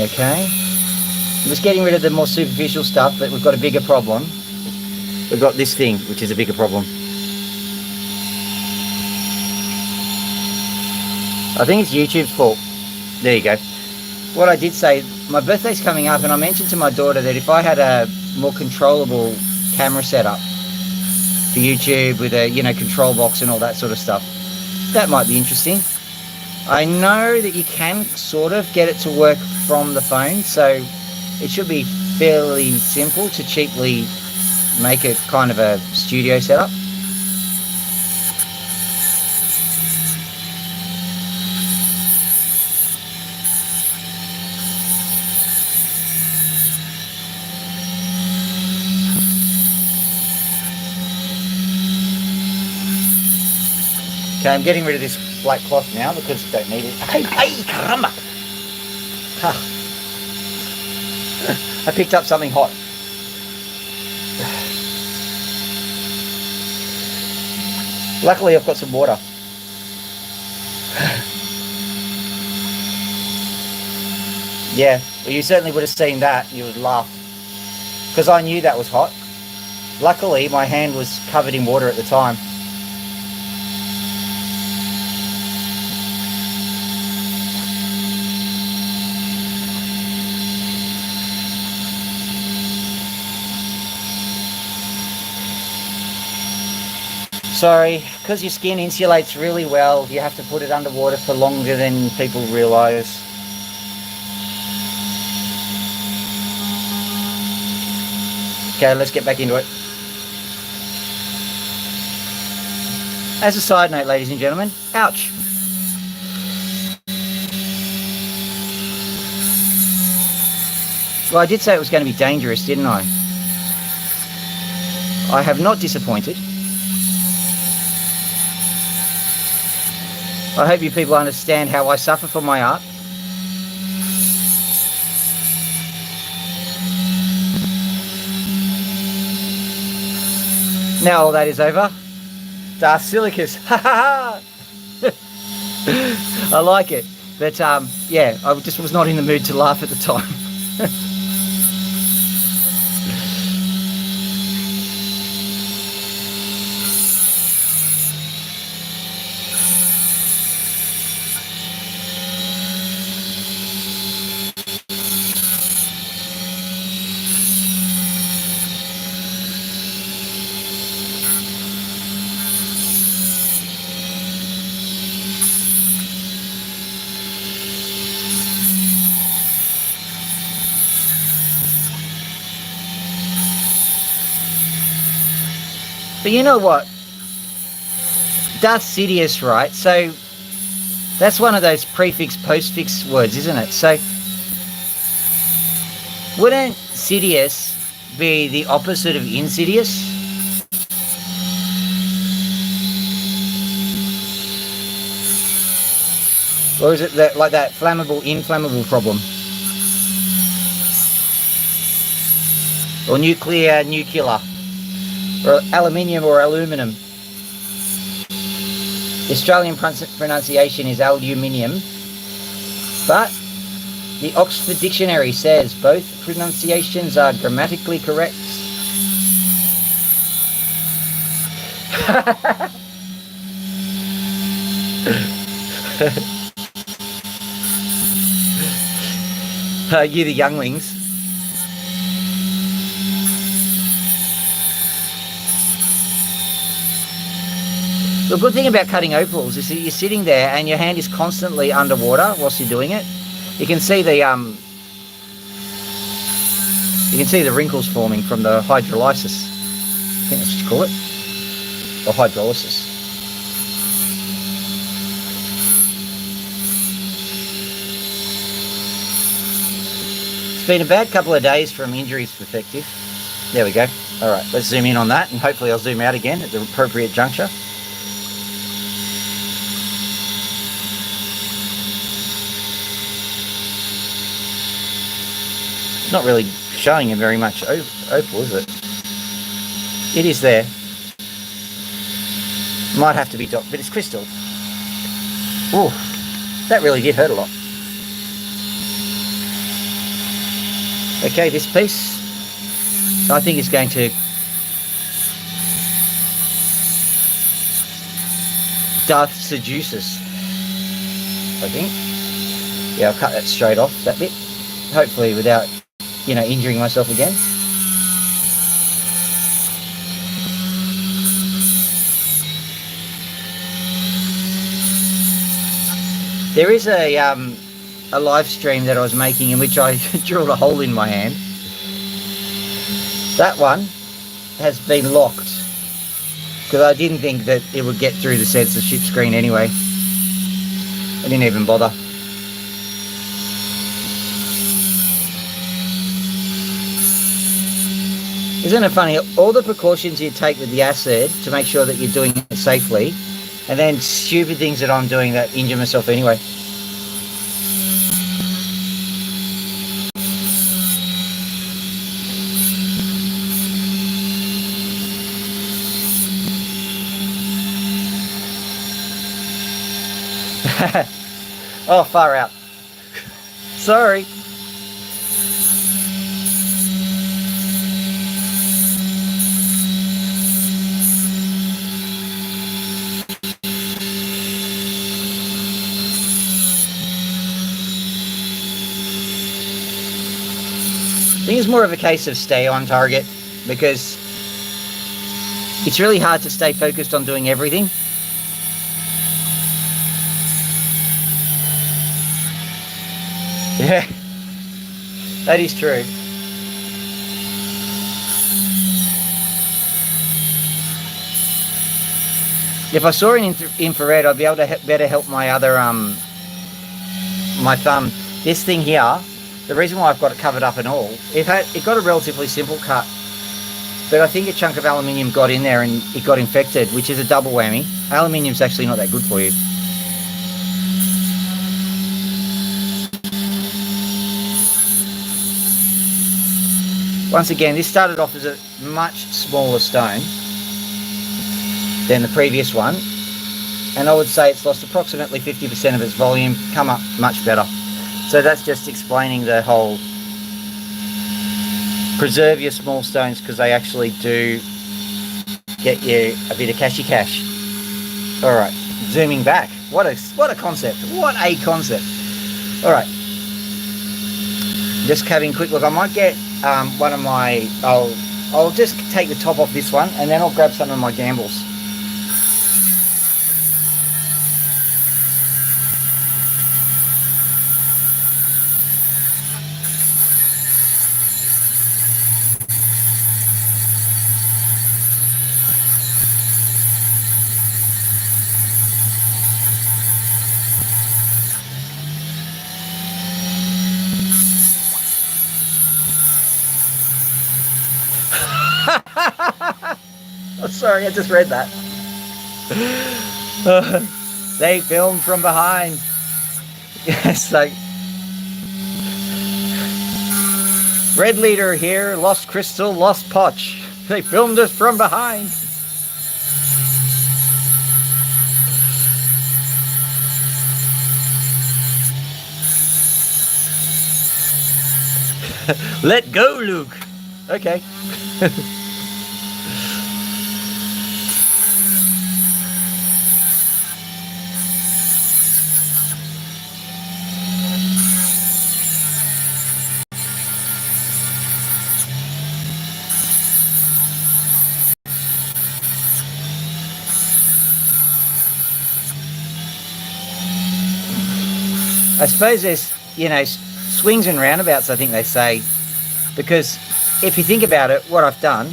Okay. I'm just getting rid of the more superficial stuff, but we've got a bigger problem. We've got this thing, which is a bigger problem. I think it's YouTube's fault. There you go. What I did say, my birthday's coming up, and I mentioned to my daughter that if I had a more controllable camera setup for YouTube with a, you know, control box and all that sort of stuff, that might be interesting. I know that you can sort of get it to work from the phone, so it should be fairly simple to cheaply make it kind of a studio setup. Okay, I'm getting rid of this black cloth now because I don't need it. Hey, caramba! Ha. I picked up something hot. Luckily, I've got some water. Yeah, well, you certainly would have seen that. You would laugh. Because I knew that was hot. Luckily, my hand was covered in water at the time. Sorry, because your skin insulates really well, you have to put it underwater for longer than people realise. Okay, let's get back into it. As a side note, ladies and gentlemen, ouch. Well, I did say it was going to be dangerous, didn't I? I have not disappointed. I hope you people understand how I suffer for my art. Now all that is over. Darth Silicus. Ha ha ha! I like it. But yeah, I just was not in the mood to laugh at the time. But you know what? Darth Sidious, right? So that's one of those prefix postfix words, isn't it? So wouldn't Sidious be the opposite of insidious? Or is it that, like that flammable, inflammable problem? Or nuclear, nuclear? Or aluminium or aluminum? The Australian pronunciation is aluminium, but the Oxford Dictionary says both pronunciations are grammatically correct. You the younglings. The good thing about cutting opals is that you're sitting there and your hand is constantly underwater whilst you're doing it. You can see the wrinkles forming from the hydrolysis. I think that's what you call it. Or hydrolysis. It's been a bad couple of days from injuries perspective. There we go. All right, let's zoom in on that, and hopefully I'll zoom out again at the appropriate juncture. It's not really showing you very much opal, is it? It is there. Might have to be docked, but it's crystal. Ooh, that really did hurt a lot. Okay, this piece, I think is going to Darth seduce us, I think. Yeah, I'll cut that straight off, that bit. Hopefully without, injuring myself again. There is a live stream that I was making in which I drilled a hole in my hand. That one has been locked because I didn't think that it would get through the censorship screen anyway. I didn't even bother. Isn't it funny? All the precautions you take with the acid to make sure that you're doing it safely, and then stupid things that I'm doing that injure myself anyway. Oh, far out. Sorry. I think it's more of a case of stay on target, because it's really hard to stay focused on doing everything. Yeah, that is true. If I saw an infrared, I'd be able to better help my other my thumb. This thing here, the reason why I've got it covered up and all, it got a relatively simple cut, but I think a chunk of aluminium got in there and it got infected, which is a double whammy. Aluminium's actually not that good for you. Once again, this started off as a much smaller stone than the previous one, and I would say it's lost approximately 50% of its volume, come up much better. So that's just explaining the whole preserve your small stones, because they actually do get you a bit of cashy cash. All right, zooming back. What a concept. What a concept. All right, just having a quick look. I might get one of my, I'll just take the top off this one, and then I'll grab some of my gambles. Oh, sorry, I just read that. They filmed from behind. It's like, Red Leader here, lost crystal, lost potch. They filmed us from behind. Let go, Luke. Okay. I suppose there's, swings and roundabouts, I think they say, because if you think about it, what I've done,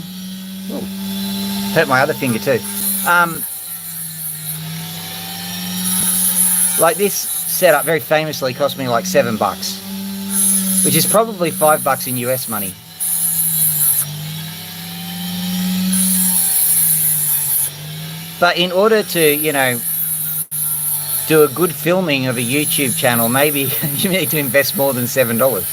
hurt my other finger too. Like this setup very famously cost me like $7, which is probably $5 in US money. But in order to, do a good filming of a YouTube channel, maybe you need to invest more than $7.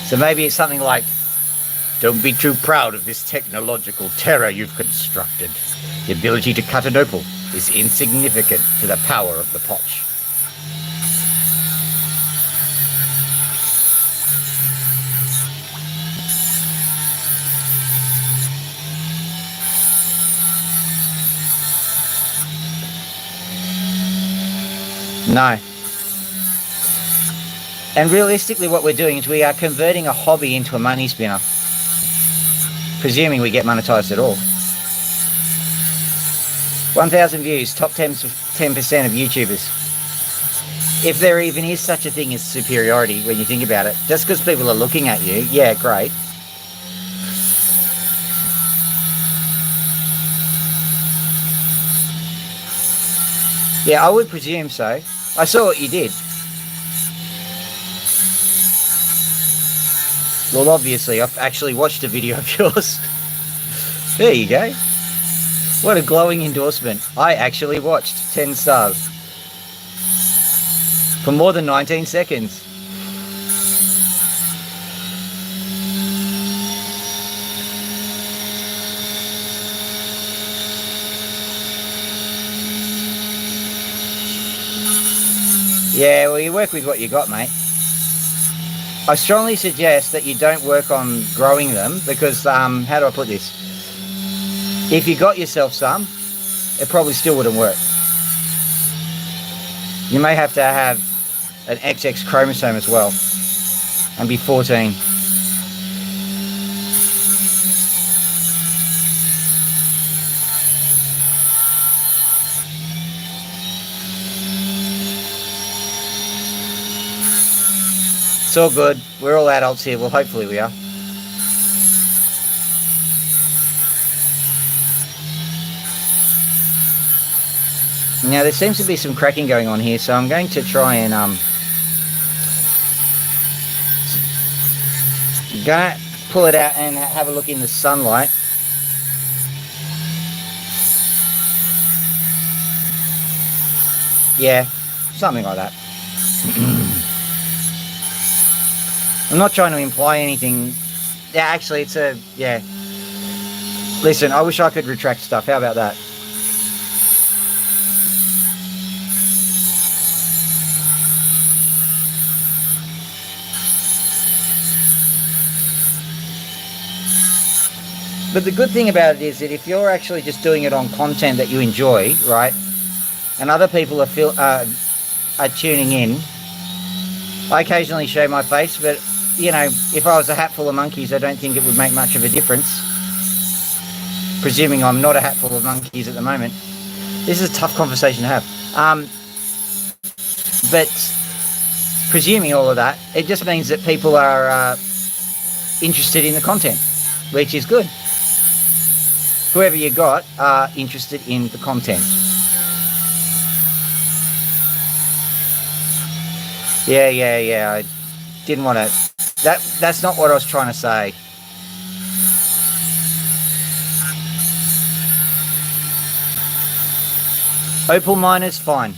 So maybe it's something like, don't be too proud of this technological terror you've constructed. The ability to cut an opal is insignificant to the power of the potch. No. And realistically what we're doing is we are converting a hobby into a money spinner. Presuming we get monetized at all. 1,000 views, top 10% of YouTubers. If there even is such a thing as superiority when you think about it. Just because people are looking at you, yeah, great. Yeah, I would presume so. I saw what you did. Well, obviously, I've actually watched a video of yours. There you go. What a glowing endorsement. I actually watched 10 stars. For more than 19 seconds. Yeah, well, you work with what you got, mate. I strongly suggest that you don't work on growing them because, how do I put this? If you got yourself some, it probably still wouldn't work. You may have to have an XX chromosome as well and be 14. It's all good. We're all adults here. Well, hopefully we are. Now, there seems to be some cracking going on here, so I'm going to try and gonna pull it out and have a look in the sunlight. Yeah, something like that. I'm not trying to imply anything. Yeah, actually, it's a... yeah. Listen, I wish I could retract stuff. How about that? But the good thing about it is that if you're actually just doing it on content that you enjoy, right, and other people are tuning in, I occasionally show my face, but, you know, if I was a hat full of monkeys, I don't think it would make much of a difference. Presuming I'm not a hat full of monkeys at the moment. This is a tough conversation to have. But presuming all of that, it just means that people are interested in the content, which is good. Whoever you got are interested in the content. Yeah. I didn't want to... That's not what I was trying to say. Opal miners, fine.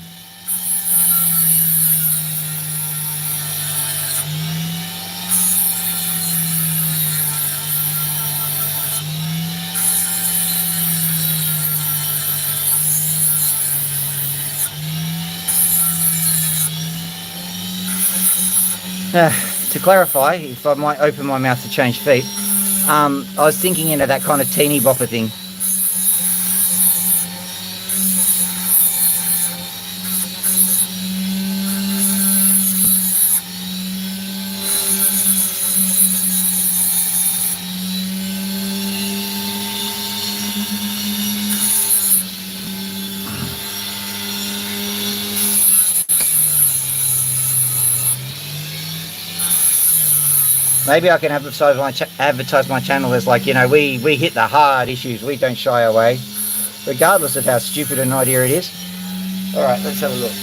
To clarify, if I might open my mouth to change feet, I was thinking into that kind of teeny bopper thing. Maybe I can advertise my channel as like, you know, we hit the hard issues. We don't shy away, regardless of how stupid an idea it is. All right, let's have a look.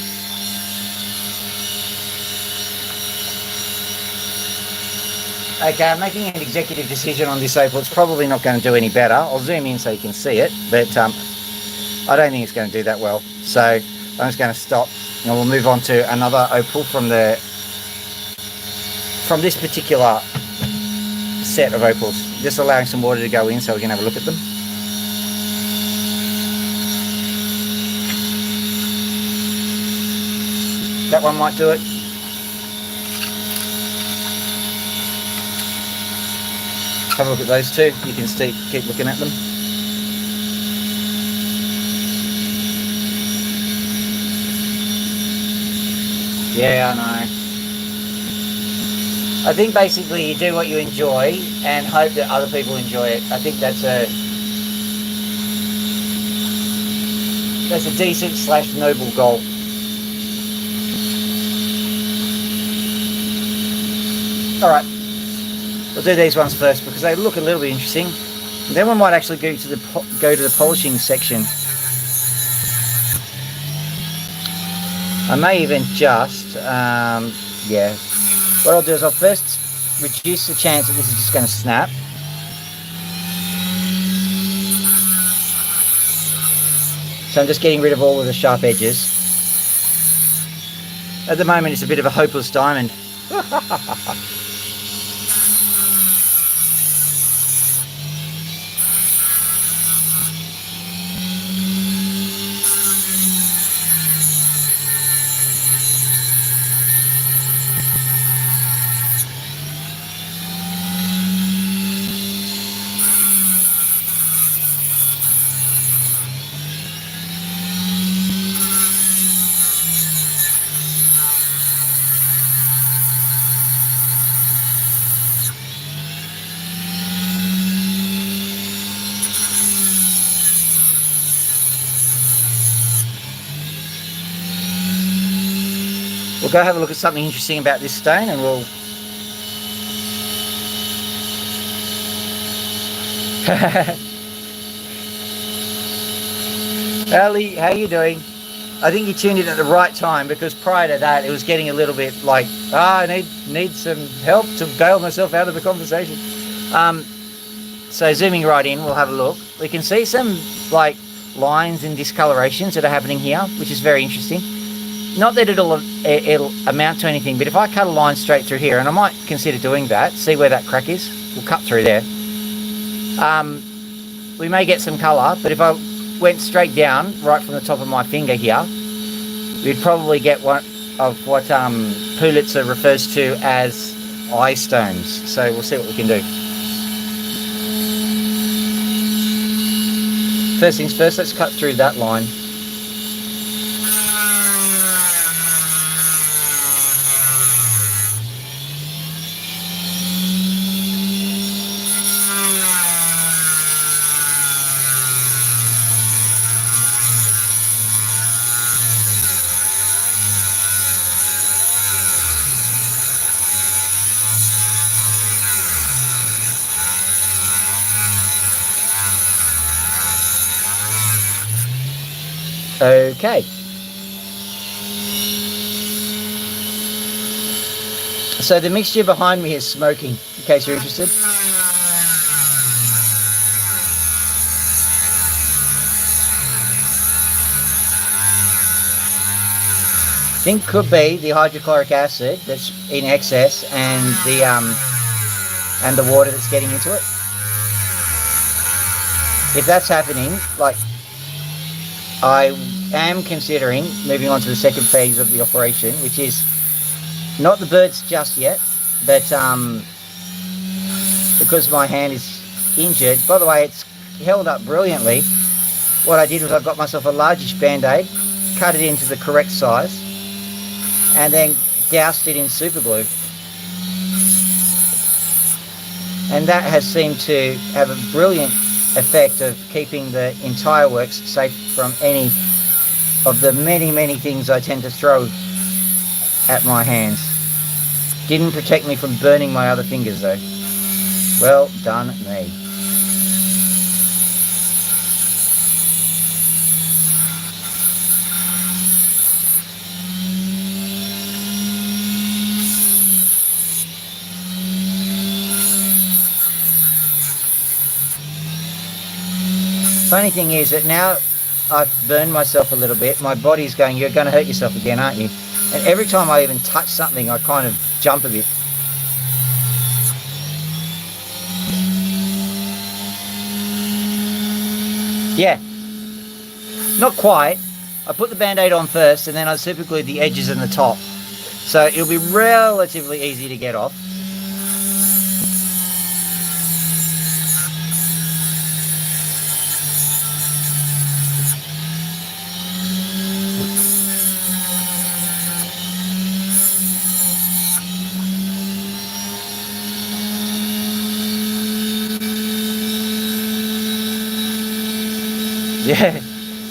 Okay, I'm making an executive decision on this opal. It's probably not going to do any better. I'll zoom in so you can see it, but I don't think it's going to do that well. So I'm just going to stop and we'll move on to another opal from this particular set of opals. Just allowing some water to go in so we can have a look at them. That one might do it. Have a look at those two. You can keep looking at them. Yeah, I know. I think basically you do what you enjoy and hope that other people enjoy it. I think that's a decent / noble goal. Alright, we'll do these ones first because they look a little bit interesting. And then we might actually go to the polishing section. I may even just, yeah. What I'll do is I'll first reduce the chance that this is just going to snap. So I'm just getting rid of all of the sharp edges. At the moment it's a bit of a hopeless diamond. We'll go have a look at something interesting about this stone, and we'll... Ali, how you doing? I think you tuned in at the right time, because prior to that it was getting a little bit like, I need some help to bail myself out of the conversation. So zooming right in, we'll have a look. We can see some like lines and discolorations that are happening here, which is very interesting. Not that it'll amount to anything, but if I cut a line straight through here, and I might consider doing that, see where that crack is, we'll cut through there. We may get some colour, but if I went straight down right from the top of my finger here, we'd probably get one of what Pulitzer refers to as eye stones. So we'll see what we can do. First things first, let's cut through that line. Okay. So the mixture behind me is smoking, in case you're interested. I think could be the hydrochloric acid that's in excess and the water that's getting into it. If that's happening, like, I am considering moving on to the second phase of the operation, which is not the birds just yet, but because my hand is injured. By the way, it's held up brilliantly. What I did was I got myself a largish band-aid, cut it into the correct size, and then doused it in super glue. And that has seemed to have a brilliant effect of keeping the entire works safe from any of the many things I tend to throw at my hands. Didn't protect me from burning my other fingers though. Well done me. Funny thing is that now I've burned myself a little bit, my body's going, you're going to hurt yourself again, aren't you? And every time I even touch something, I kind of jump a bit. Yeah, not quite. I put the band-aid on first, and then I super glued the edges and the top. So it'll be relatively easy to get off. Yeah,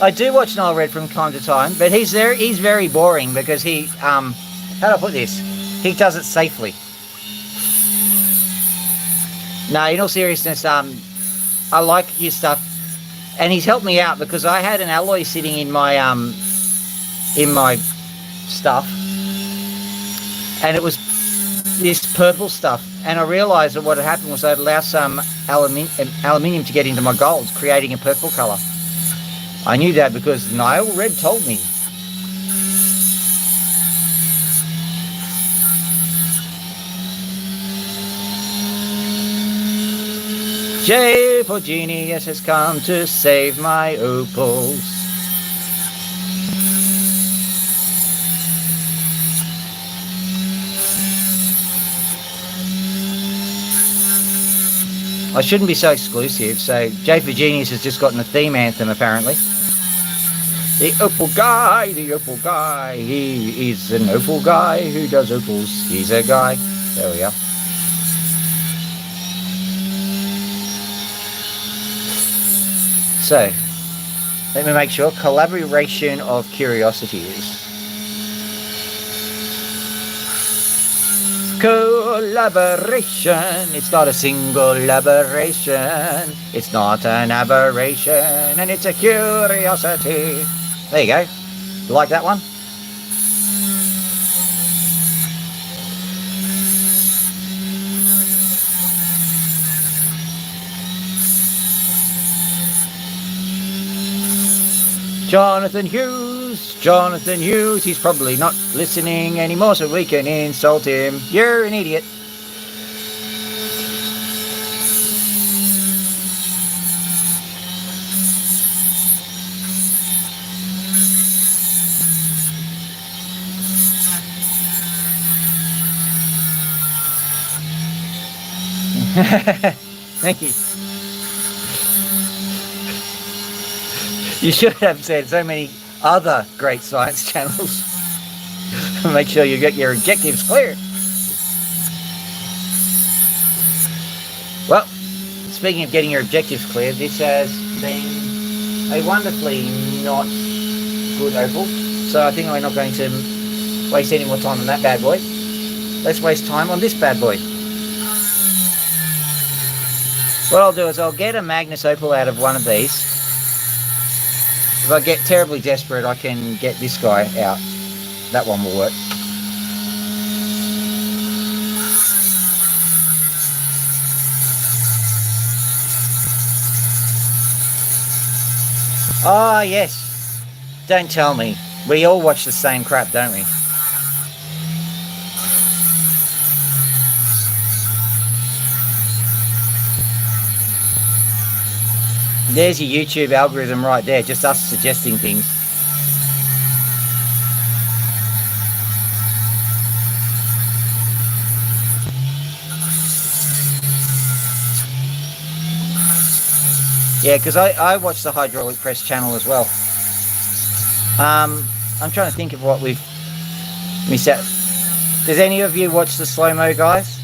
I do watch Nile Red from time to time, but he's very boring because he, how do I put this? He does it safely. No, in all seriousness, I like his stuff, and he's helped me out because I had an alloy sitting in my stuff, and it was this purple stuff, and I realised that what had happened was I'd allowed some aluminium to get into my gold, creating a purple colour. I knew that because Nile Red told me. J for Genius has come to save my opals. I shouldn't be so exclusive, so J for Genius has just gotten a theme anthem apparently. The opal guy, he is an opal guy who does opals, he's a guy. There we are. So, let me make sure, collaboration of curiosities. Collaboration, it's not a single aberration. It's not an aberration, and it's a curiosity. There you go. You like that one? Jonathan Hughes, he's probably not listening anymore, so we can insult him. You're an idiot. Thank you. You should have said so many other great science channels. Make sure you get your objectives clear. Well, speaking of getting your objectives clear, this has been a wonderfully not good opal. So I think we're not going to waste any more time on that bad boy. Let's waste time on this bad boy. What I'll do is I'll get a Magnus opal out of one of these. If I get terribly desperate, I can get this guy out. That one will work. Ah, yes. Don't tell me. We all watch the same crap, don't we? There's your YouTube algorithm right there, just us suggesting things. Yeah, because I watch the hydraulic press channel as well. I'm trying to think of what we've missed out. Does any of you watch the slow-mo guys?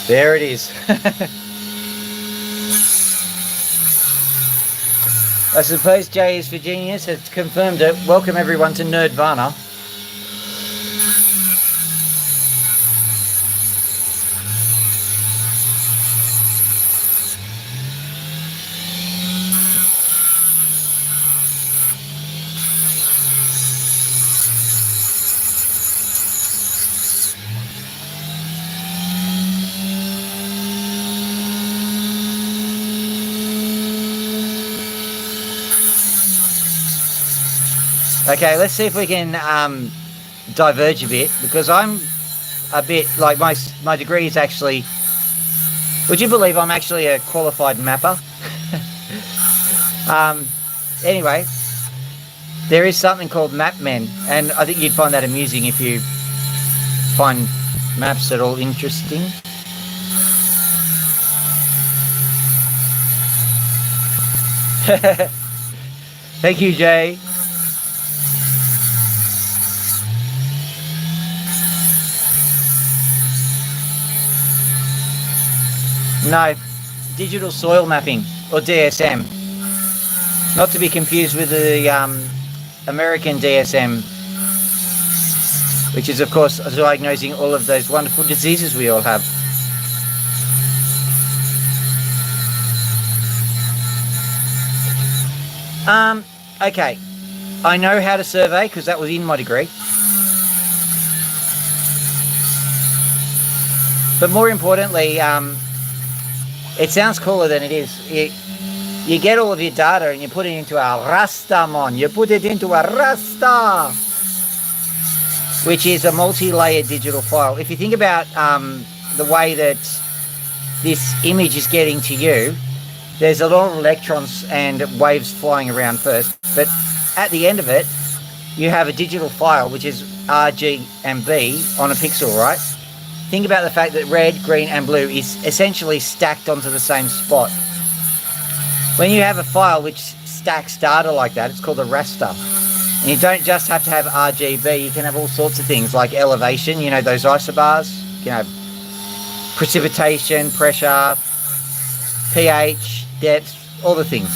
There it is. I suppose J is for Genius has confirmed it. Welcome everyone to Nerdvana. Okay, let's see if we can diverge a bit, because I'm a bit like my degree is actually. Would you believe I'm actually a qualified mapper? Anyway, there is something called map men, and I think you'd find that amusing if you find maps at all interesting. Thank you, Jay. No, digital soil mapping, or DSM. Not to be confused with the American DSM, which is, of course, diagnosing all of those wonderful diseases we all have. Okay, I know how to survey because that was in my degree. But more importantly, it sounds cooler than it is. You get all of your data and you put it into a raster, You put it into a raster, which is a multi-layered digital file. If you think about the way that this image is getting to you, there's a lot of electrons and waves flying around first. But at the end of it, you have a digital file, which is R, G, and B on a pixel, right? Think about the fact that red, green, and blue is essentially stacked onto the same spot. When you have a file which stacks data like that, it's called a raster. And you don't just have to have RGB, you can have all sorts of things like elevation, you know, those isobars. You can have precipitation, pressure, pH, depth, all the things.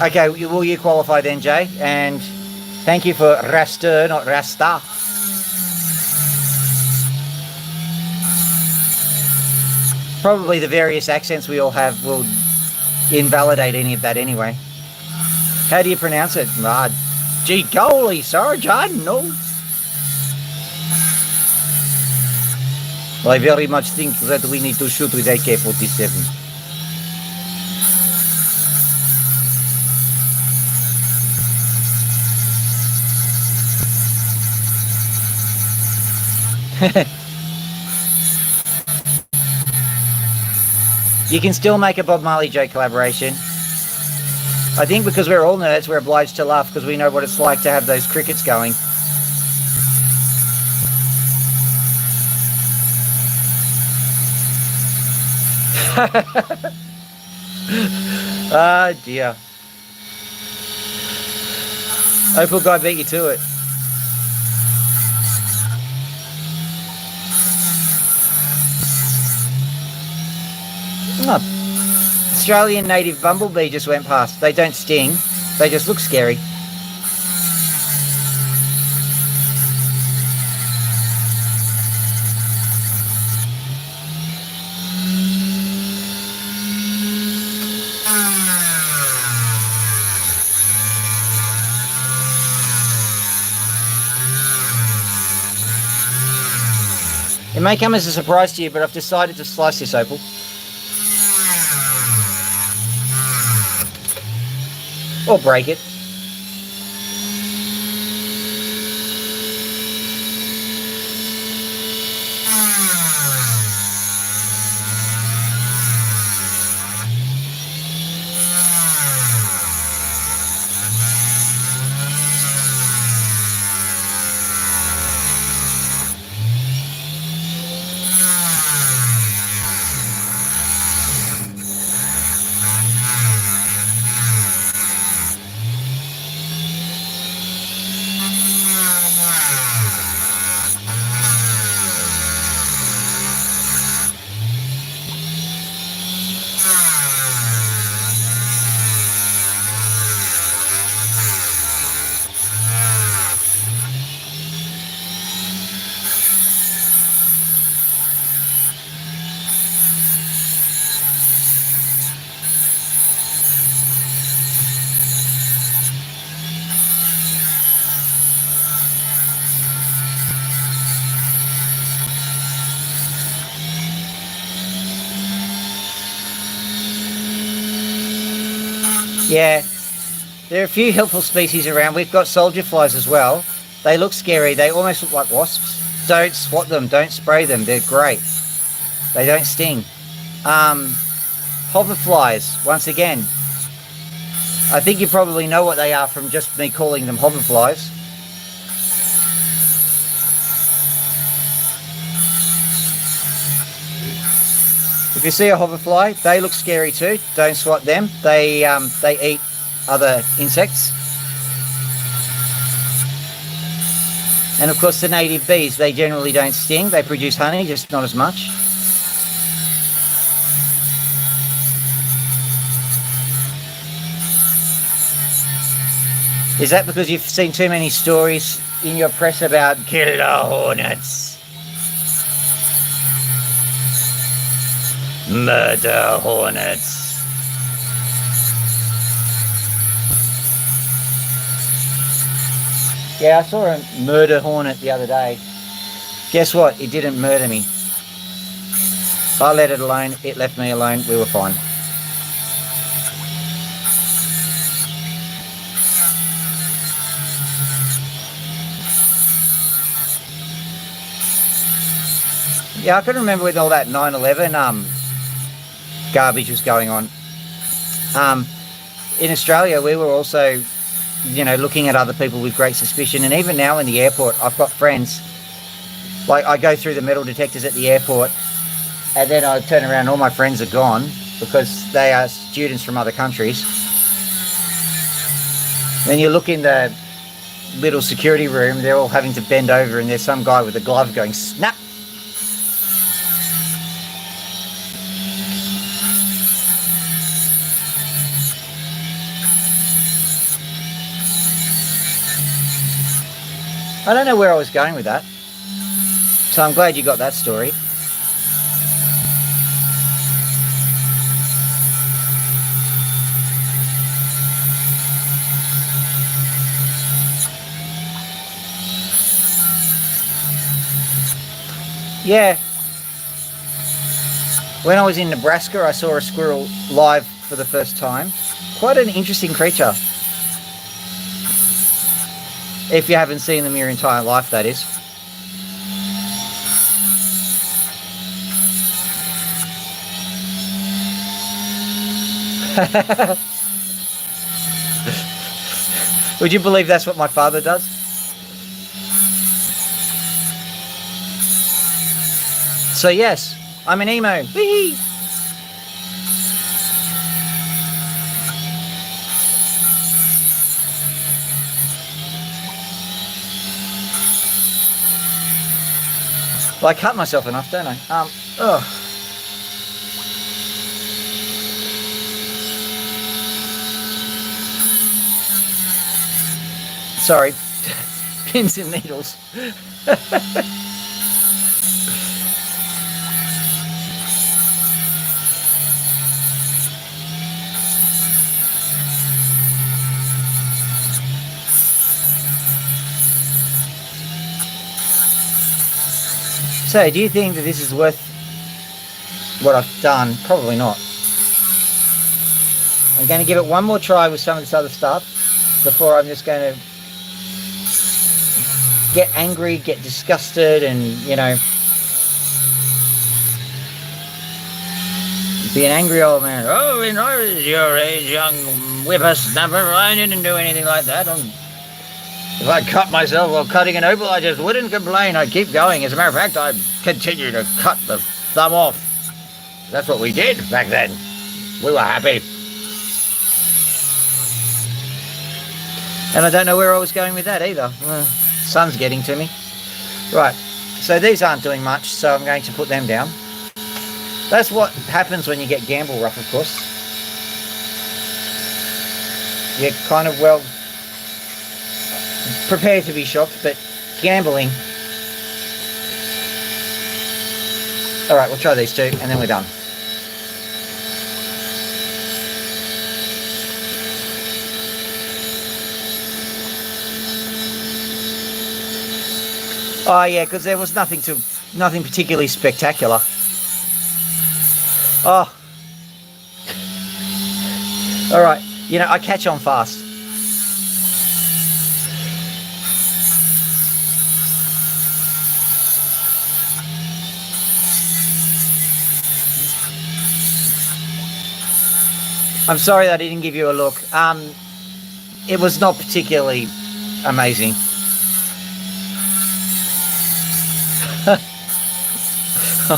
Okay, will you qualify then, Jay? And thank you for raster, not rasta. Probably the various accents we all have will invalidate any of that anyway. How do you pronounce it? Gee golly, Sarge, I don't know. I very much think that we need to shoot with AK-47. You can still make a Bob Marley Joe collaboration. I think because we're all nerds, we're obliged to laugh because we know what it's like to have those crickets going. Ah, dear. Opal guy beat you to it. Oh, Australian native bumblebee just went past. They don't sting. They just look scary. It may come as a surprise to you, but I've decided to slice this opal. Or break it. Yeah, there are a few helpful species around. We've got soldier flies as well. They look scary. They almost look like wasps. Don't swat them. Don't spray them. They're great. They don't sting. Hoverflies, once again. I think you probably know what they are from just me calling them hoverflies. If you see a hoverfly, they look scary too. Don't swat them. They eat other insects. And of course the native bees, they generally don't sting. They produce honey, just not as much. Is that because you've seen too many stories in your press about killer hornets? Murder hornets. Yeah, I saw a murder hornet the other day. Guess what? It didn't murder me. I let it alone. It left me alone. We were fine. Yeah, I can remember with all that 9/11 garbage was going on. In Australia, we were also, you know, looking at other people with great suspicion. And even now in the airport, I've got friends, like I go through the metal detectors at the airport And then I turn around, all my friends are gone because they are students from other countries. Then you look in the little security room, they're all having to bend over, and there's some guy with a glove going snap. I don't know where I was going with that, so I'm glad you got that story. Yeah. When I was in Nebraska, I saw a squirrel live for the first time. Quite an interesting creature. If you haven't seen them your entire life, that is. Would you believe that's what my father does? So yes, I'm an emo. Whee! Well, I cut myself enough, don't I? Ugh. Sorry, pins and needles. So, do you think that this is worth what I've done? Probably not. I'm going to give it one more try with some of this other stuff before I'm just going to get angry, get disgusted, and, you know, be an angry old man. Oh, when I was your age, young whippersnapper, I didn't do anything like that. If I cut myself while cutting an opal, I just wouldn't complain. I'd keep going. As a matter of fact, I'd continue to cut the thumb off. That's what we did back then. We were happy. And I don't know where I was going with that either. Sun's getting to me. Right, so these aren't doing much, so I'm going to put them down. That's what happens when you get gamble rough, of course. You're kind of, well, prepared to be shocked, but gambling. Alright, we'll try these two, and then we're done. Oh yeah, because there was nothing particularly spectacular. Oh. Alright, you know, I catch on fast. I'm sorry that I didn't give you a look. It was not particularly amazing.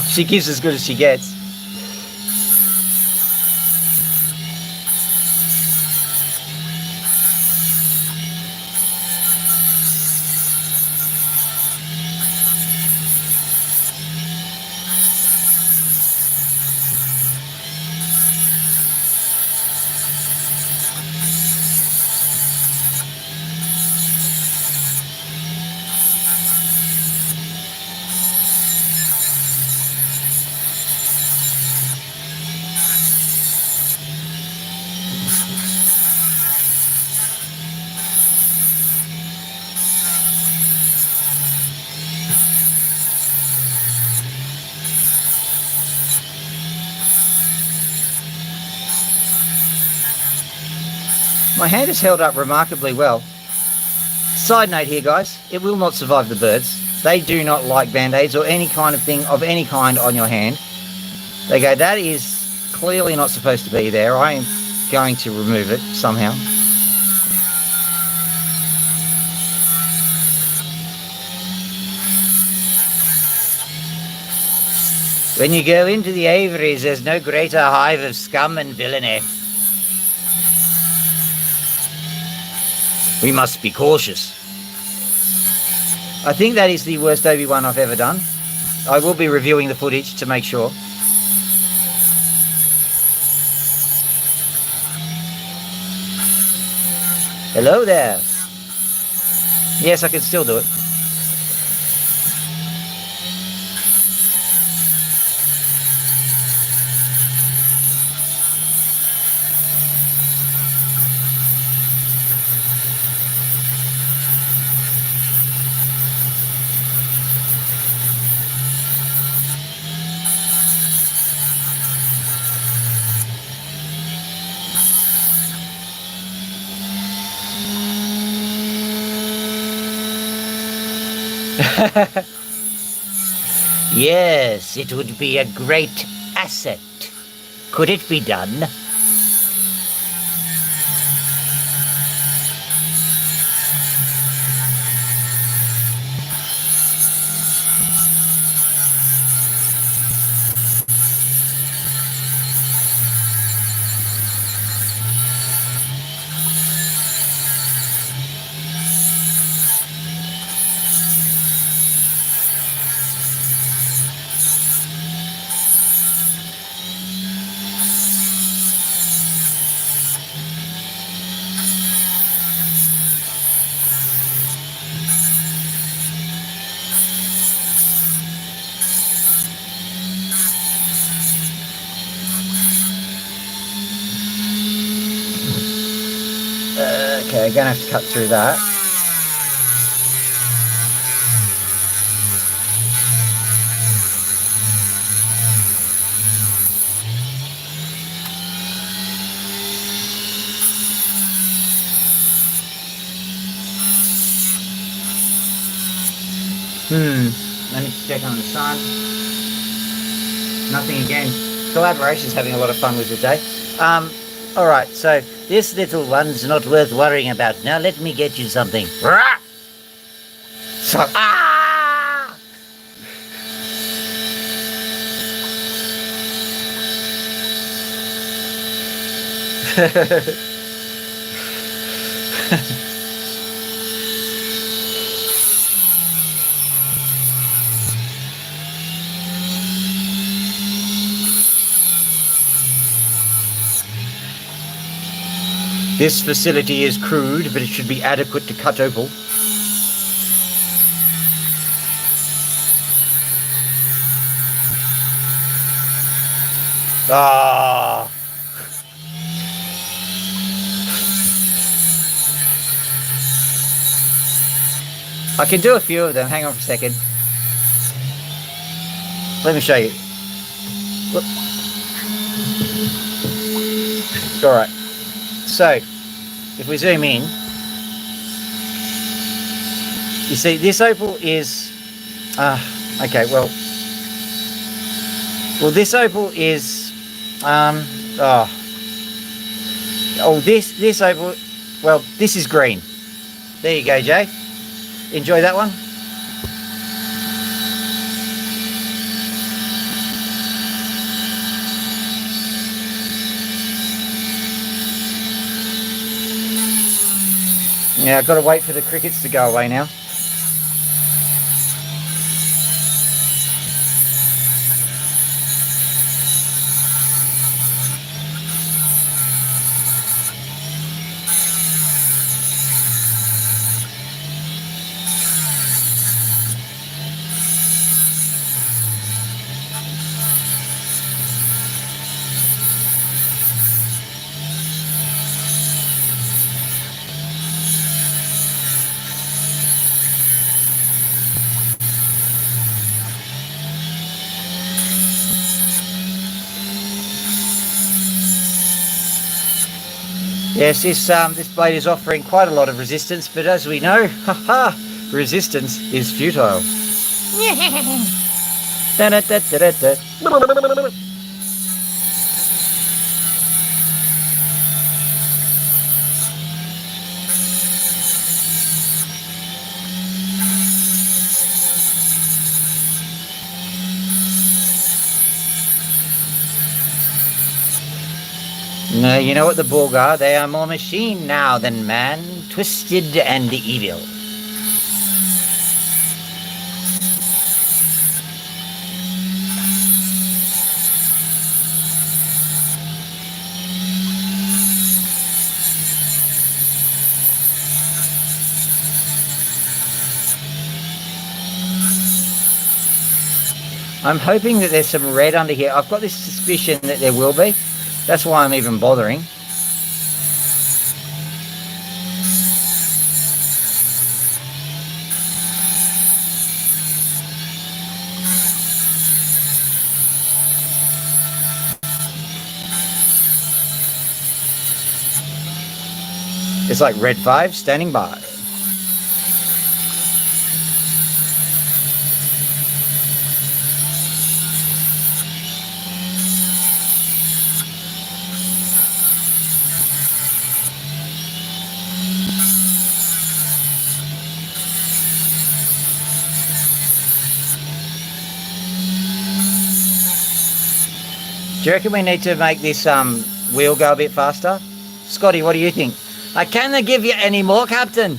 She gives as good as she gets. My hand has held up remarkably well. Side note here, guys, it will not survive the birds. They do not like band-aids or any kind of thing of any kind on your hand. They go, that is clearly not supposed to be there. I am going to remove it somehow. When you go into the aviaries, there's no greater hive of scum and villainy. We must be cautious. I think that is the worst Obi-Wan I've ever done. I will be reviewing the footage to make sure. Hello there. Yes, I can still do it. Yes, it would be a great asset. Could it be done? Okay, I'm gonna have to cut through that. Let me check on the sun. Nothing again. Collaboration's having a lot of fun with today. Alright, so this little one's not worth worrying about. Now let me get you something. So, this facility is crude, but it should be adequate to cut Opal. Ah! I can do a few of them. Hang on for a second. Let me show you. Look. Alright. So, if we zoom in, you see this Opal is... okay, well, this Opal is... this Opal... Well, this is green. There you go, Jay. Enjoy that one. Yeah, I've got to wait for the crickets to go away now. Yes, this blade is offering quite a lot of resistance, but as we know, resistance is futile. You know what the Borg are? They are more machine now than man, twisted and evil. I'm hoping that there's some red under here. I've got this suspicion that there will be. That's why I'm even bothering. It's like red 5 standing by. Do you reckon we need to make this wheel go a bit faster? Scotty, what do you think? I can't give you any more, Captain.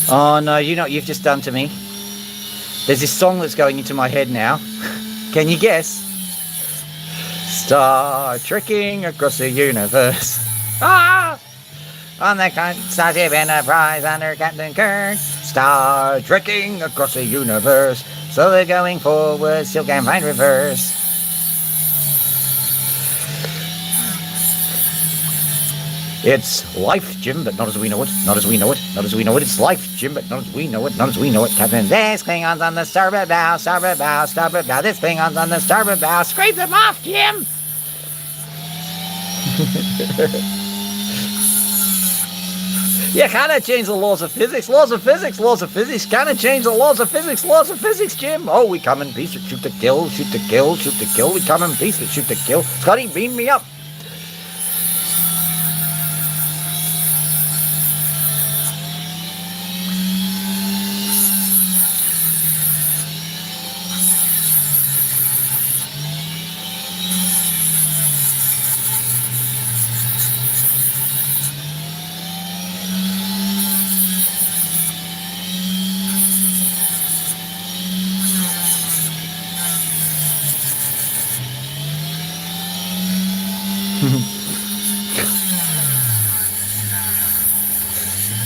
Oh no, you know what you've just done to me? There's this song that's going into my head now. Can you guess? Star trekking across the universe. Ah! On the Starship Enterprise under Captain Kirk. Star trekking across the universe. So they're going forward, still can't find reverse. It's life, Jim, but not as we know it. Not as we know it. Not as we know it. It's life, Jim, but not as we know it. Not as we know it. Captain, there's Klingons on the starboard bow, starboard bow, starboard bow. There's Klingons on the starboard bow. Scrape them off, Jim! You can't change the laws of physics. Laws of physics, laws of physics. Can't change the laws of physics, laws of physics, Jim. Oh, we come in peace, shoot to kill, shoot to kill, shoot to kill. We come in peace, shoot to kill. Scotty, beam me up.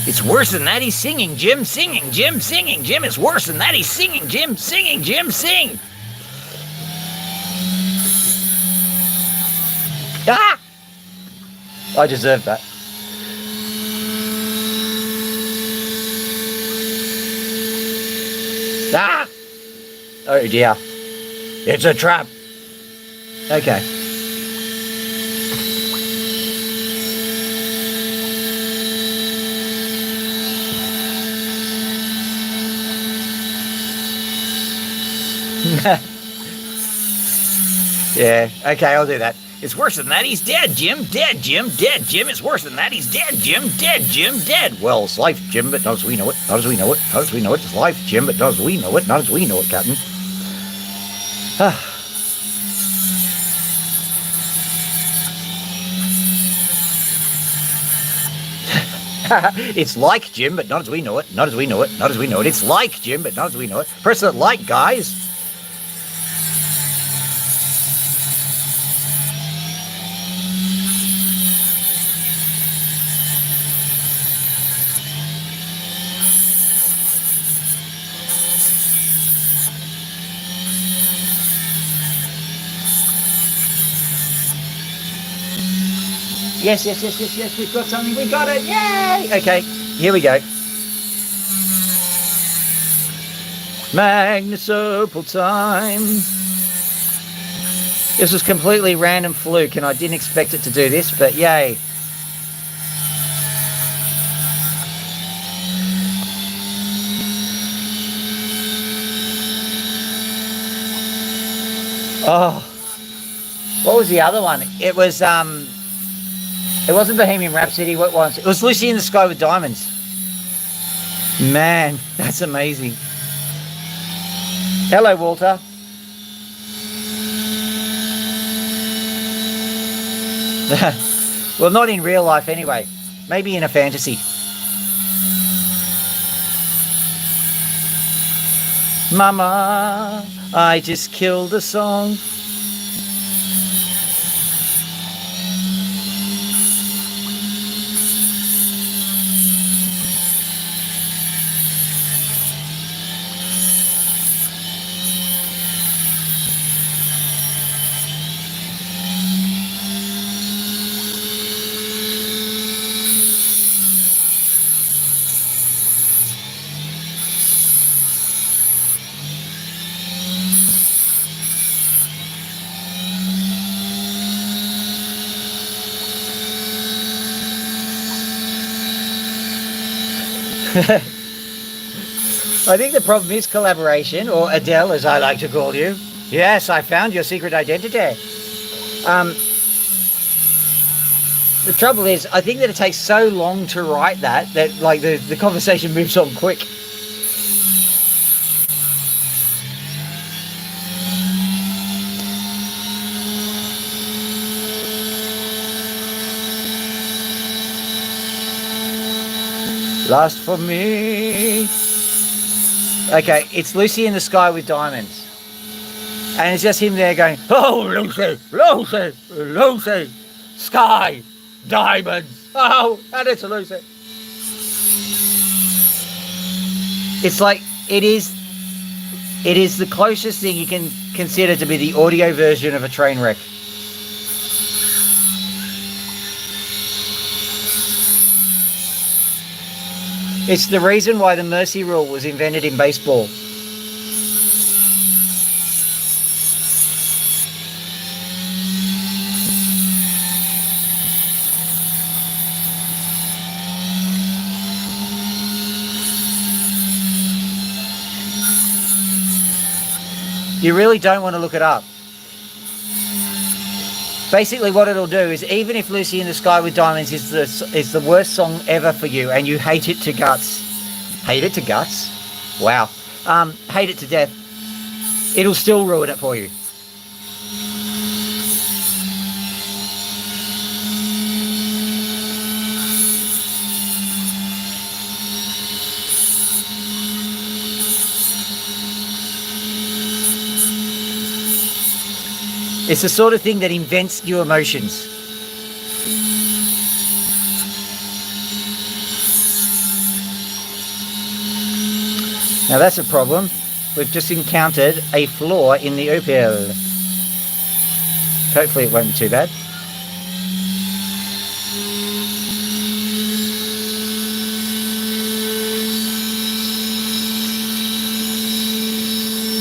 It's worse than that. He's singing, Jim. Singing, Jim. Singing, Jim. It's worse than that. He's singing, Jim. Singing, Jim. Sing. Ah! I deserve that. Ah! Oh dear. It's a trap. Okay. Yeah, okay, I'll do that. It's worse than that. He's dead, Jim. Dead, Jim. Dead, Jim. It's worse than that. He's dead, Jim. Dead, Jim. Dead. Well, it's life, Jim, but not as we know it. Not as we know it. Not as we know it. It's life, Jim, but not as we know it. Not as we know it, Captain. It's like Jim, but not as we know it. Not as we know it. Not as we know it. It's like Jim, but not as we know it. Press the like, guys. Yes, yes, yes, yes, yes, we've got something, we got it, yay! Okay, here we go. Magnus Opal time. This was completely random fluke and I didn't expect it to do this, but yay. Oh, what was the other one? It wasn't Bohemian Rhapsody. What was it? It was Lucy in the Sky with Diamonds. Man, that's amazing. Hello, Walter. Well, not in real life anyway. Maybe in a fantasy. Mama, I just killed a song. I think the problem is collaboration, or Adele, as I like to call you. Yes, I found your secret identity. Um, the trouble is, I think that it takes so long to write that like the conversation moves on quick. Last for me. Okay, it's Lucy in the Sky with Diamonds. And it's just him there going, oh, Lucy, Lucy, Lucy, sky, diamonds. Oh, and it's Lucy. It's like, it is the closest thing you can consider to be the audio version of a train wreck. It's the reason why the mercy rule was invented in baseball. You really don't want to look it up. Basically what it'll do is, even if Lucy in the Sky with Diamonds is the worst song ever for you and you hate it to guts, hate it to guts? Wow. Hate it to death, it'll still ruin it for you. It's the sort of thing that invents new emotions. Now that's a problem. We've just encountered a flaw in the Opal. Hopefully it won't be too bad.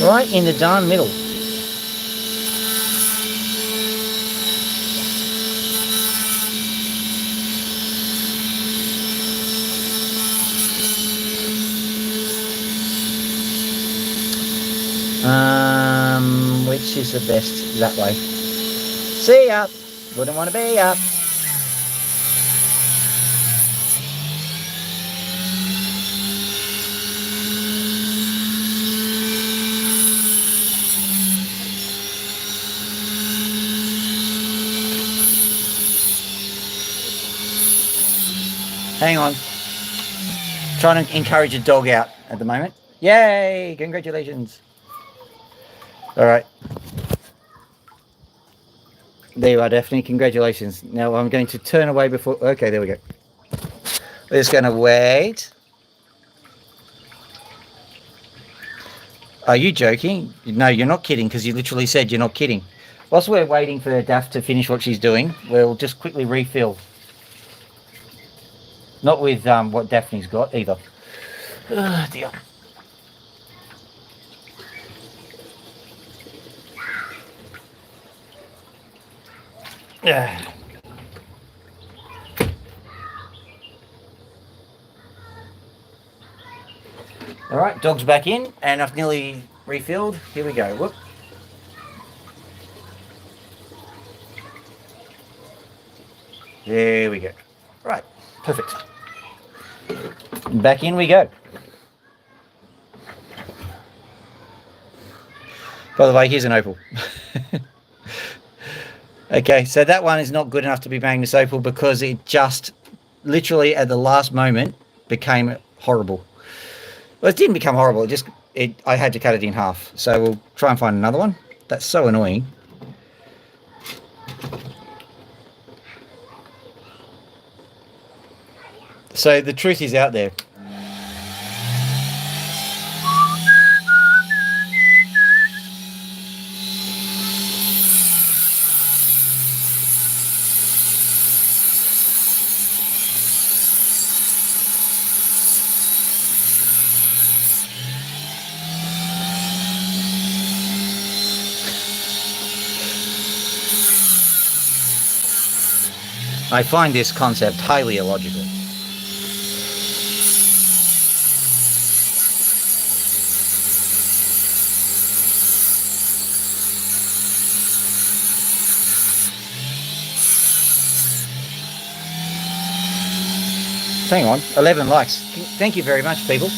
Right in the darn middle. Which is the best? That way. See ya. Wouldn't want to be ya. Hang on. Trying to encourage a dog out at the moment. Yay! Congratulations. All right. There you are, Daphne. Congratulations. Now I'm going to turn away before... Okay, there we go. We're just going to wait. Are you joking? No, you're not kidding, because you literally said you're not kidding. Whilst we're waiting for Daph to finish what she's doing, we'll just quickly refill. Not with what Daphne's got either. Oh, dear. Yeah. All right, dog's back in, and I've nearly refilled. Here we go. Whoop. There we go. Right, perfect. Back in we go. By the way, here's an opal. Okay, so that one is not good enough to be Magnus Opal because it just literally at the last moment became horrible. Well, it didn't become horrible. I had to cut it in half. So we'll try and find another one. That's so annoying. So the truth is out there. I find this concept highly illogical. Hang on, 11 likes. Thank you very much, people.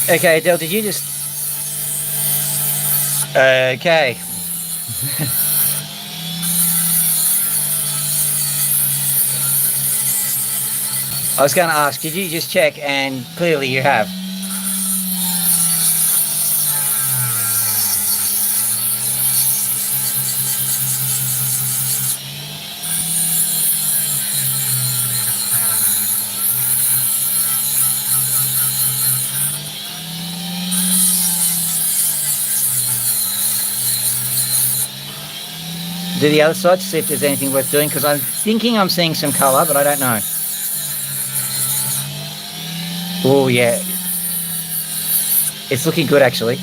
Okay, Adele, did you just... Okay. I was going to ask, did you just check? And clearly you have. Do the other side to see if there's anything worth doing, because I'm thinking I'm seeing some colour, but I don't know. Oh yeah, it's looking good actually.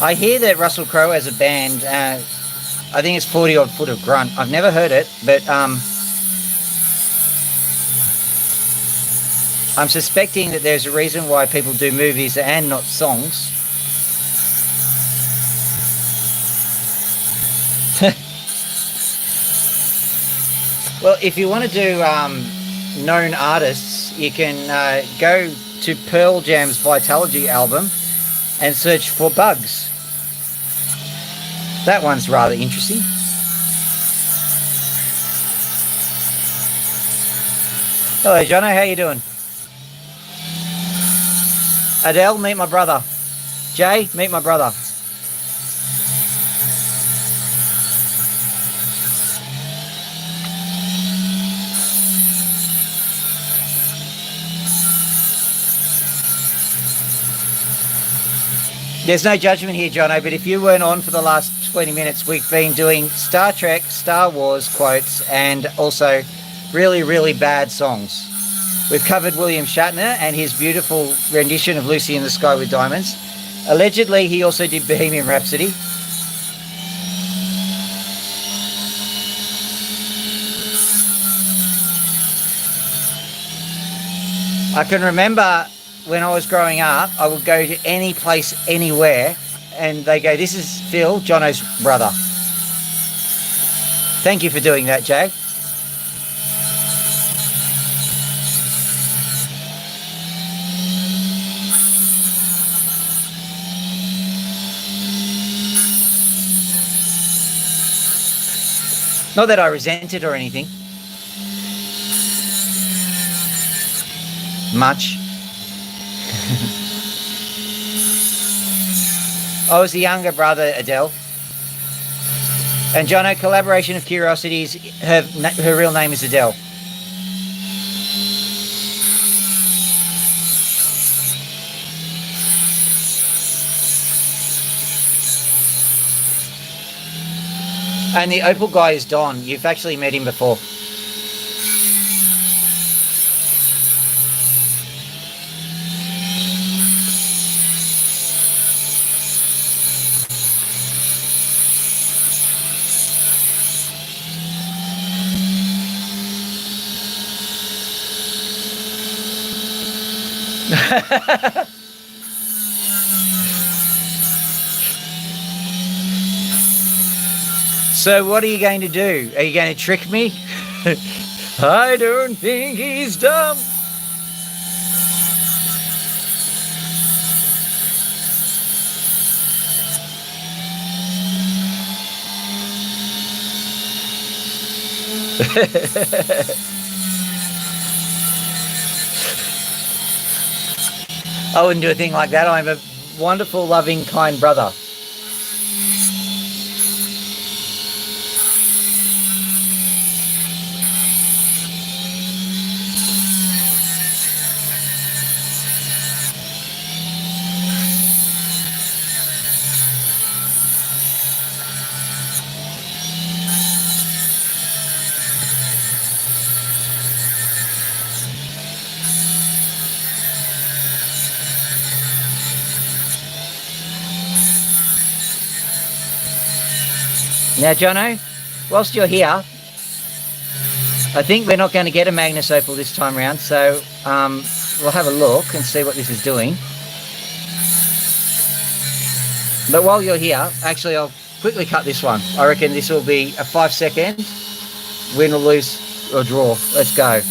I hear that Russell Crowe has a band, I think it's 40 Odd Foot of Grunt. I've never heard it, but I'm suspecting that there's a reason why people do movies and not songs. Well, if you want to do known artists, you can go to Pearl Jam's Vitalogy album and search for Bugs. That one's rather interesting. Hello, Jono. How you doing? Adele, meet my brother. Jay, meet my brother. There's no judgment here, Jono, but if you weren't on for the last 20 minutes, we've been doing Star Trek, Star Wars quotes, and also really, really bad songs. We've covered William Shatner and his beautiful rendition of Lucy in the Sky with Diamonds. Allegedly, he also did Bohemian Rhapsody. I can remember when I was growing up, I would go to any place, anywhere, and they go, "This is Phil, Jono's brother." Thank you for doing that, Jay. Not that I resent it or anything. Much. I was the younger brother, Adele. And Jono, Collaboration of Curiosities, her real name is Adele. And the Opal guy is Don. You've actually met him before. So what are you going to do? Are you going to trick me? I don't think he's dumb. I wouldn't do a thing like that. I'm a wonderful, loving, kind brother. Now, Jono, whilst you're here, I think we're not going to get a Magnus Opal this time around, so we'll have a look and see what this is doing. But while you're here, actually, I'll quickly cut this one. I reckon this will be a 5-second win or lose or draw. Let's go.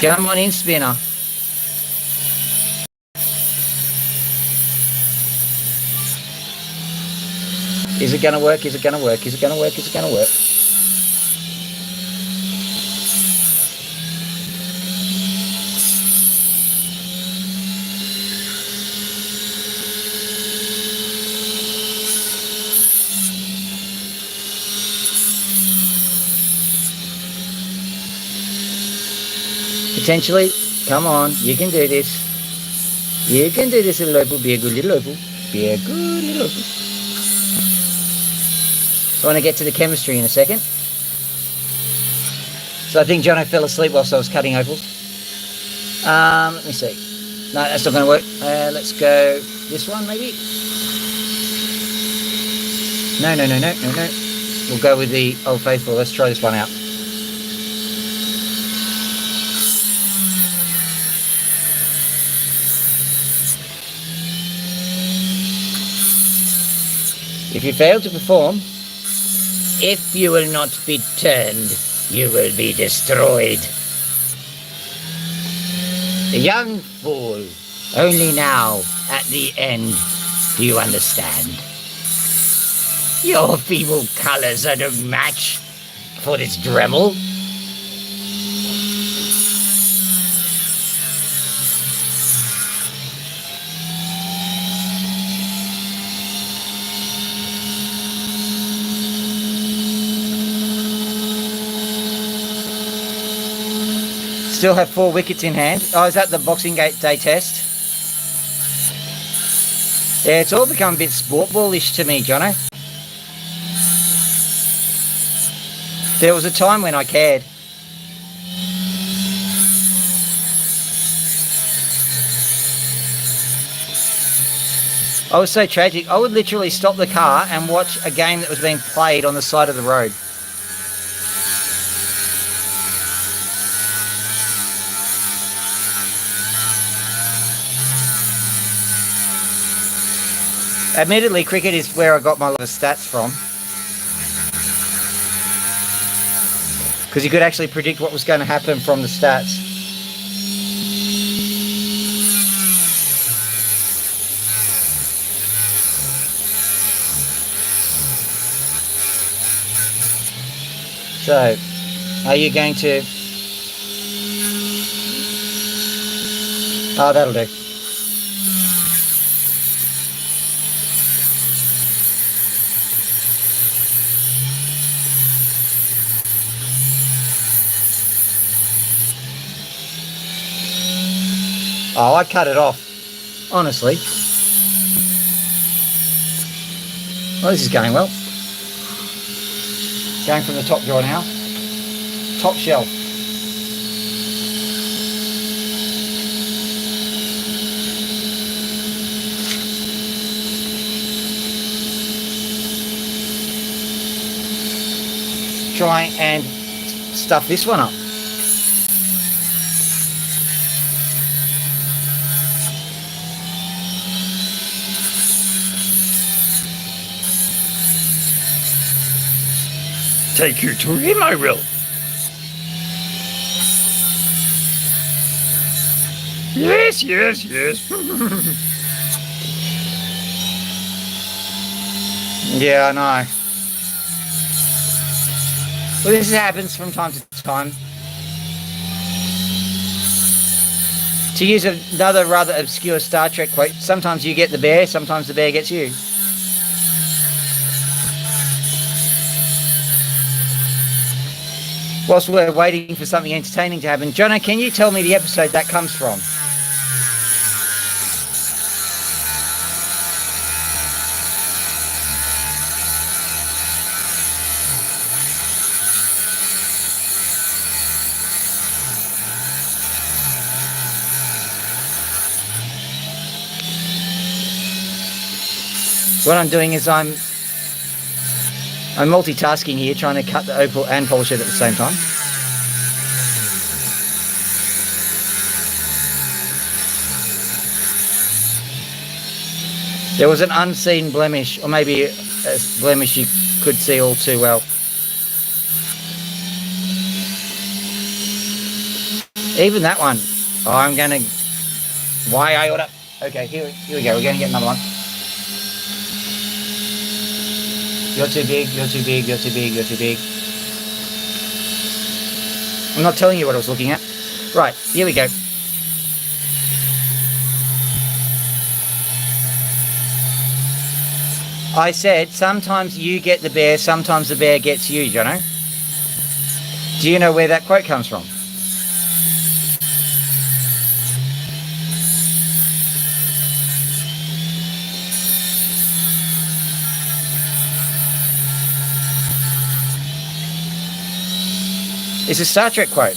Come on in, spinner. Is it going to work? Is it going to work? Is it going to work? Is it going to work? Potentially. Come on. You can do this. You can do this, little Opal. Be a good little Opal. Be a good little Opal. So I want to get to the chemistry in a second. So I think Jono fell asleep whilst I was cutting opals. Let me see. No, that's not going to work. Let's go this one maybe. No. We'll go with the Old Faithful. Let's try this one out. If you fail to perform, if you will not be turned, you will be destroyed. A young fool, only now, at the end, do you understand? Your feeble colours are no match for this Dremel. Still have 4 wickets in hand. Oh, is that the Boxing Day test? Yeah, it's all become a bit sport ballish to me, Jono. There was a time when I cared. I was so tragic. I would literally stop the car and watch a game that was being played on the side of the road. Admittedly, cricket is where I got my lot of stats from. Because you could actually predict what was going to happen from the stats. So, are you going to... Oh, that'll do. Oh, I cut it off. Honestly. Well, this is going well. Going from the top drawer now. Top shelf. Try and stuff this one up. Take you to him, I will. Yes, yes, yes. Yeah, I know. Well, this happens from time to time. To use another rather obscure Star Trek quote, sometimes you get the bear, sometimes the bear gets you. Whilst we're waiting for something entertaining to happen, Jono, can you tell me the episode that comes from? What I'm doing is I'm multitasking here, trying to cut the opal and polish it at the same time. There was an unseen blemish, or maybe a blemish you could see all too well. Even that one. Oh, I'm going to... Why I oughta... Okay, here we go. We're going to get another one. You're too big, you're too big, you're too big, you're too big. I'm not telling you what I was looking at. Right, here we go. I said sometimes you get the bear, sometimes the bear gets you, Jono. Do you know where that quote comes from? It's a Star Trek quote.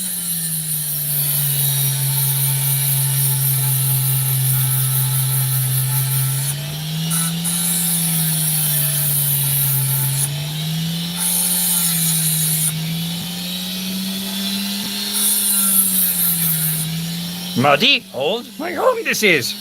Muddy, old, my home this is.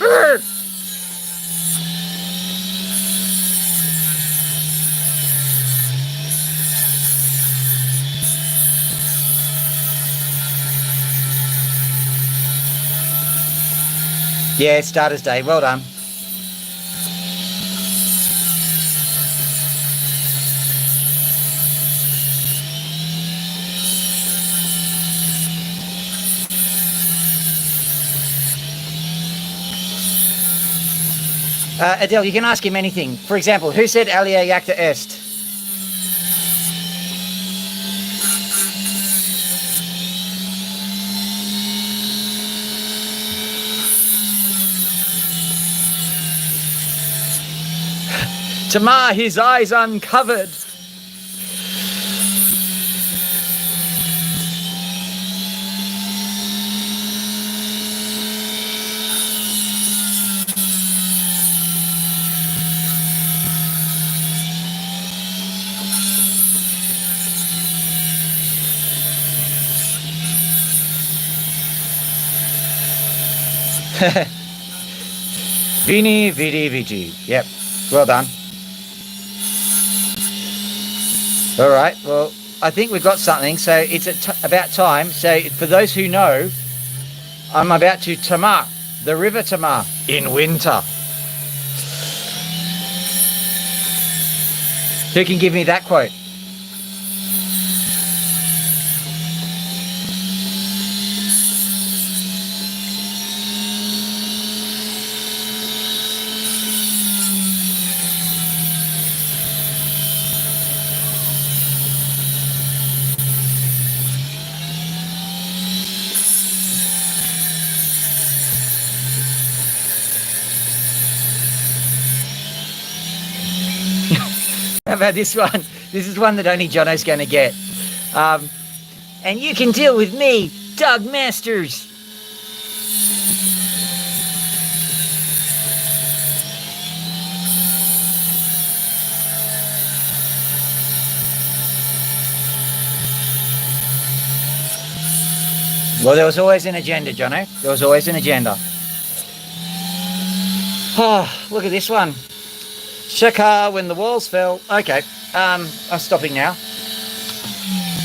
Yeah, Starter's Day. Well done. Adele, you can ask him anything. For example, who said alia jacta est? Tamar, his eyes uncovered. Vini, vidi, vici. Yep, well done. All right, well, I think we've got something, so it's about time. So for those who know, I'm about to Tamar, the river Tamar, in winter. Who can give me that quote? How about this one? This is one that only Jono's going to get. And you can deal with me, Doug Masters. Well, there was always an agenda, Jono. There was always an agenda. Oh, look at this one. Shaka when the walls fell. Okay, I'm stopping now.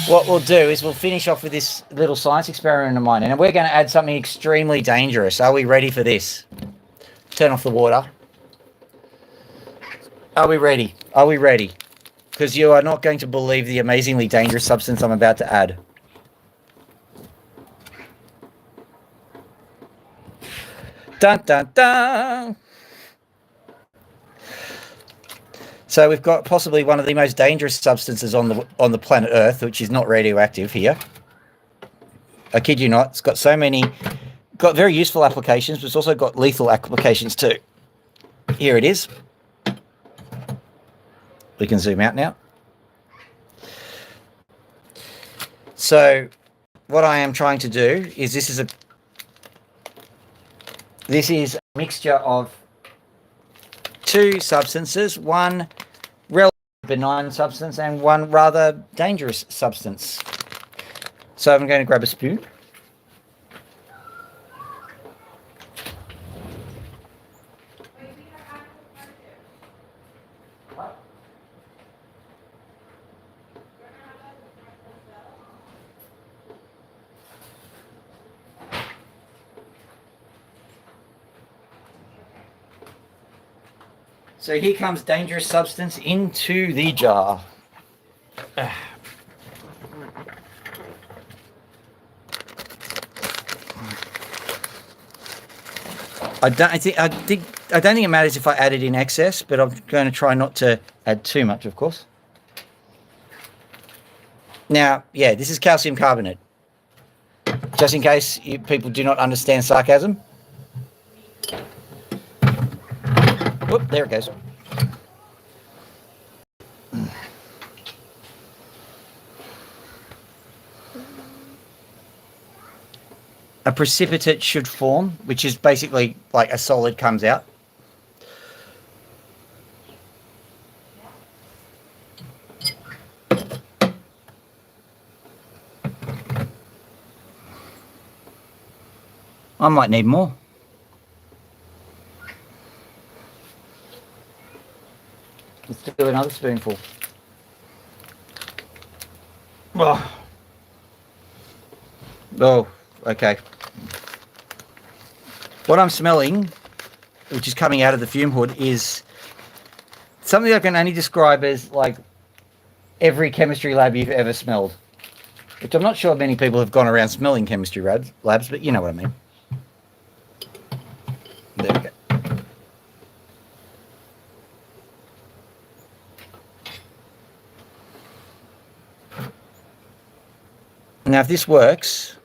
What we'll do is we'll finish off with this little science experiment of mine, and we're going to add something extremely dangerous. Are we ready for this? Turn off the water. Are we ready? Are we ready? Because you are not going to believe the amazingly dangerous substance I'm about to add. Dun, dun, dun. So we've got possibly one of the most dangerous substances on the planet Earth, which is not radioactive here. I kid you not. It's got so many, got very useful applications, but it's also got lethal applications too. Here it is. We can zoom out now. So what I am trying to do is this is a mixture of two substances, one relatively benign substance and one rather dangerous substance. So I'm going to grab a spoon. So here comes dangerous substance into the jar. I don't think it matters if I add it in excess, but I'm going to try not to add too much, of course. Now, yeah, this is calcium carbonate. Just in case people do not understand sarcasm. Whoop, there it goes. A precipitate should form, which is basically like a solid comes out. I might need more. Let's do another spoonful. Oh, okay. What I'm smelling, which is coming out of the fume hood, is something I can only describe as like every chemistry lab you've ever smelled. Which I'm not sure many people have gone around smelling chemistry labs, but you know what I mean. There we go. Now, if this works,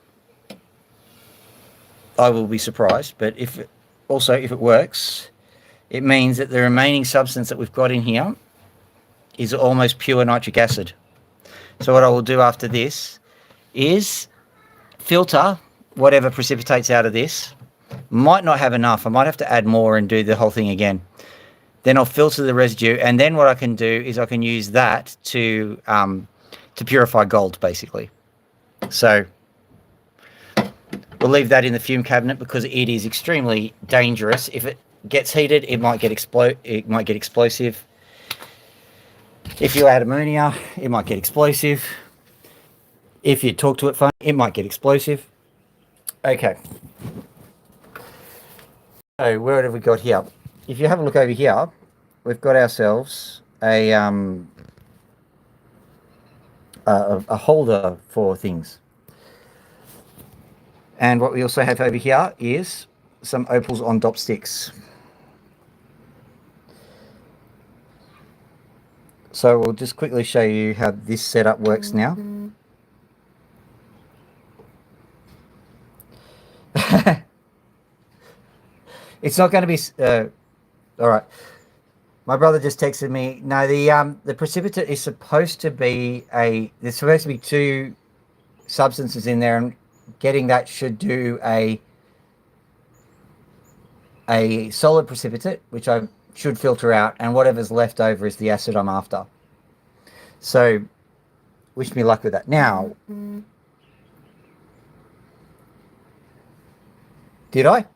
I will be surprised. But if it works, it means that the remaining substance that we've got in here is almost pure nitric acid. So what I will do after this is filter whatever precipitates out of this. Might not have enough. I might have to add more and do the whole thing again. Then I'll filter the residue, and then what I can do is I can use that to purify gold, basically. So we'll leave that in the fume cabinet because it is extremely dangerous. If it gets heated, it might get explosive. If you add ammonia, it might get explosive. If you talk to it funny, it might get explosive. Okay. So where have we got here? If you have a look over here, we've got ourselves a holder for things. And what we also have over here is some Opals on dop sticks. So we'll just quickly show you how this setup works now. It's not going to be... all right. My brother just texted me. No, the precipitate is supposed to be there's supposed to be two substances in there, and getting that should do a solid precipitate, which I should filter out, and whatever's left over is the acid I'm after. So, wish me luck with that. Now, did I?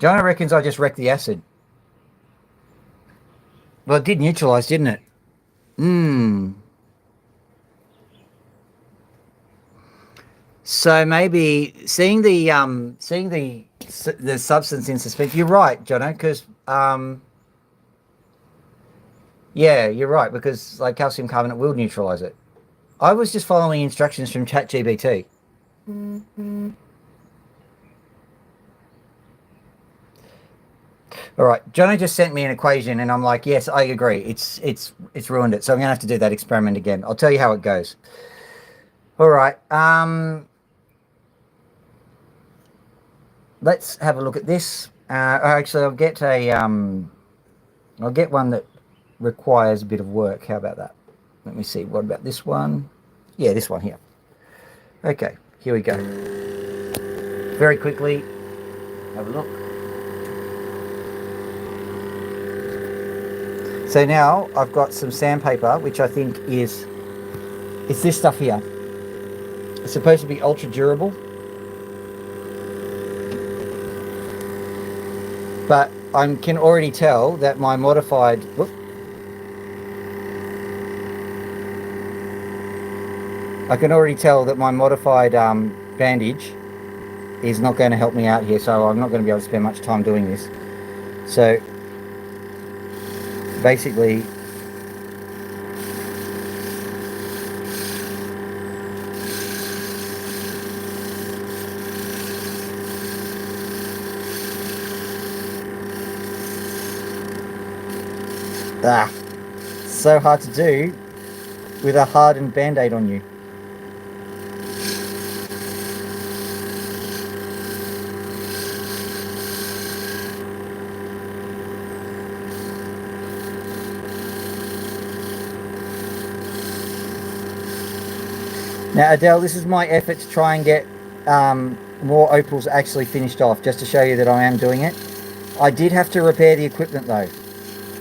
Jonah reckons I just wrecked the acid. Well, it did neutralize, didn't it? So maybe seeing the substance in suspension. You're right, Jono, because yeah, you're right, because like calcium carbonate will neutralize it. I was just following instructions from ChatGPT. All right, Jono just sent me an equation, and I'm like, yes, I agree. It's ruined it. So I'm gonna have to do that experiment again. I'll tell you how it goes. All right. Let's have a look at this. Actually, I'll get one that requires a bit of work. How about that? Let me see. What about this one? Yeah, this one here. Okay, here we go. Very quickly, have a look. So now I've got some sandpaper, which I think it's this stuff here. It's supposed to be ultra durable. But I can already tell that my modified... Whoop, I can already tell that my modified bandage is not going to help me out here, so I'm not going to be able to spend much time doing this. So basically, so hard to do with a hardened band-aid on you. Now, Adele, this is my effort to try and get more opals actually finished off, just to show you that I am doing it. I did have to repair the equipment though,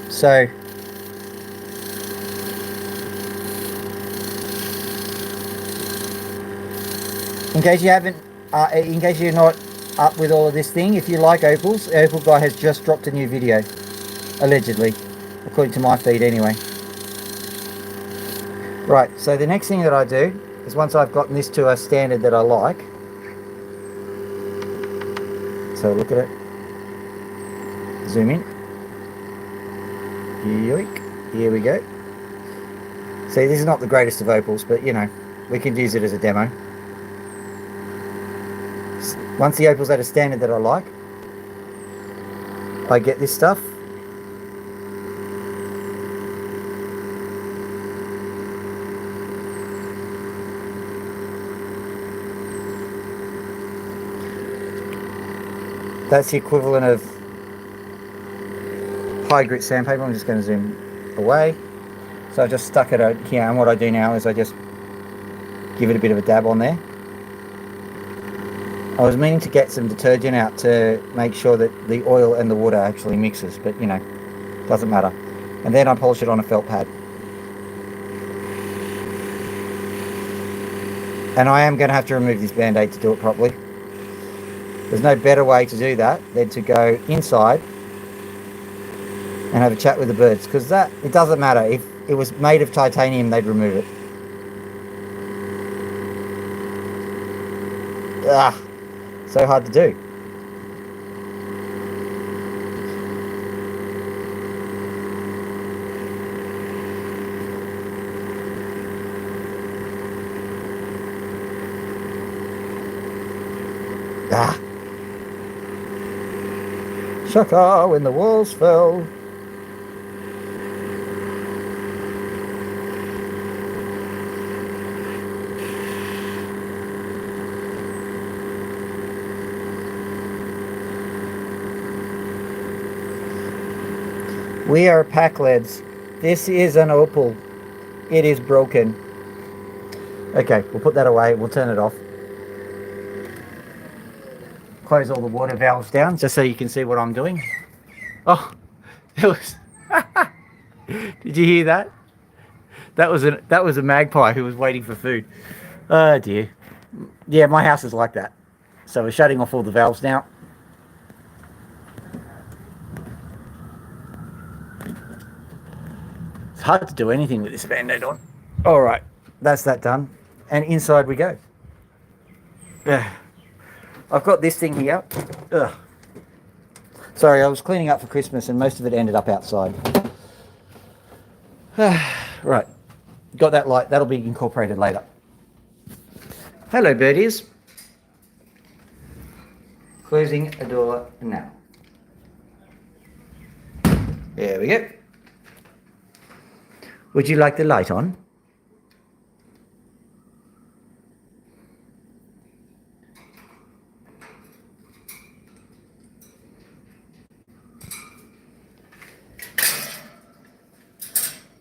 so in case you haven't, in case you're not up with all of this thing, if you like opals, Opal Guy has just dropped a new video, allegedly, according to my feed anyway. Right, so the next thing that I do is, once I've gotten this to a standard that I like, so look at it, zoom in, yoink, here we go. See, this is not the greatest of opals, but you know, we can use it as a demo. Once the opal's at a standard that I like, I get this stuff. That's the equivalent of high grit sandpaper. I'm just going to zoom away. So I just stuck it out here, and what I do now is I just give it a bit of a dab on there. I was meaning to get some detergent out to make sure that the oil and the water actually mixes, but you know, doesn't matter. And then I polish it on a felt pad. And I am going to have to remove this band-aid to do it properly. There's no better way to do that than to go inside and have a chat with the birds, because that, it doesn't matter. If it was made of titanium, they'd remove it. So hard to do. Shaka when the walls fell. We are pack lads. This is an Opal. It is broken. Okay, we'll put that away. We'll turn it off. Close all the water valves down just so you can see what I'm doing. Oh, it was. Did you hear that? That was a magpie who was waiting for food. Oh dear. Yeah, my house is like that. So we're shutting off all the valves now. It's hard to do anything with this Band-Aid on. All right, that's that done. And inside we go. I've got this thing here. Ugh. Sorry, I was cleaning up for Christmas and most of it ended up outside. Right, got that light. That'll be incorporated later. Hello, birdies. Closing a door now. There we go. Would you like the light on?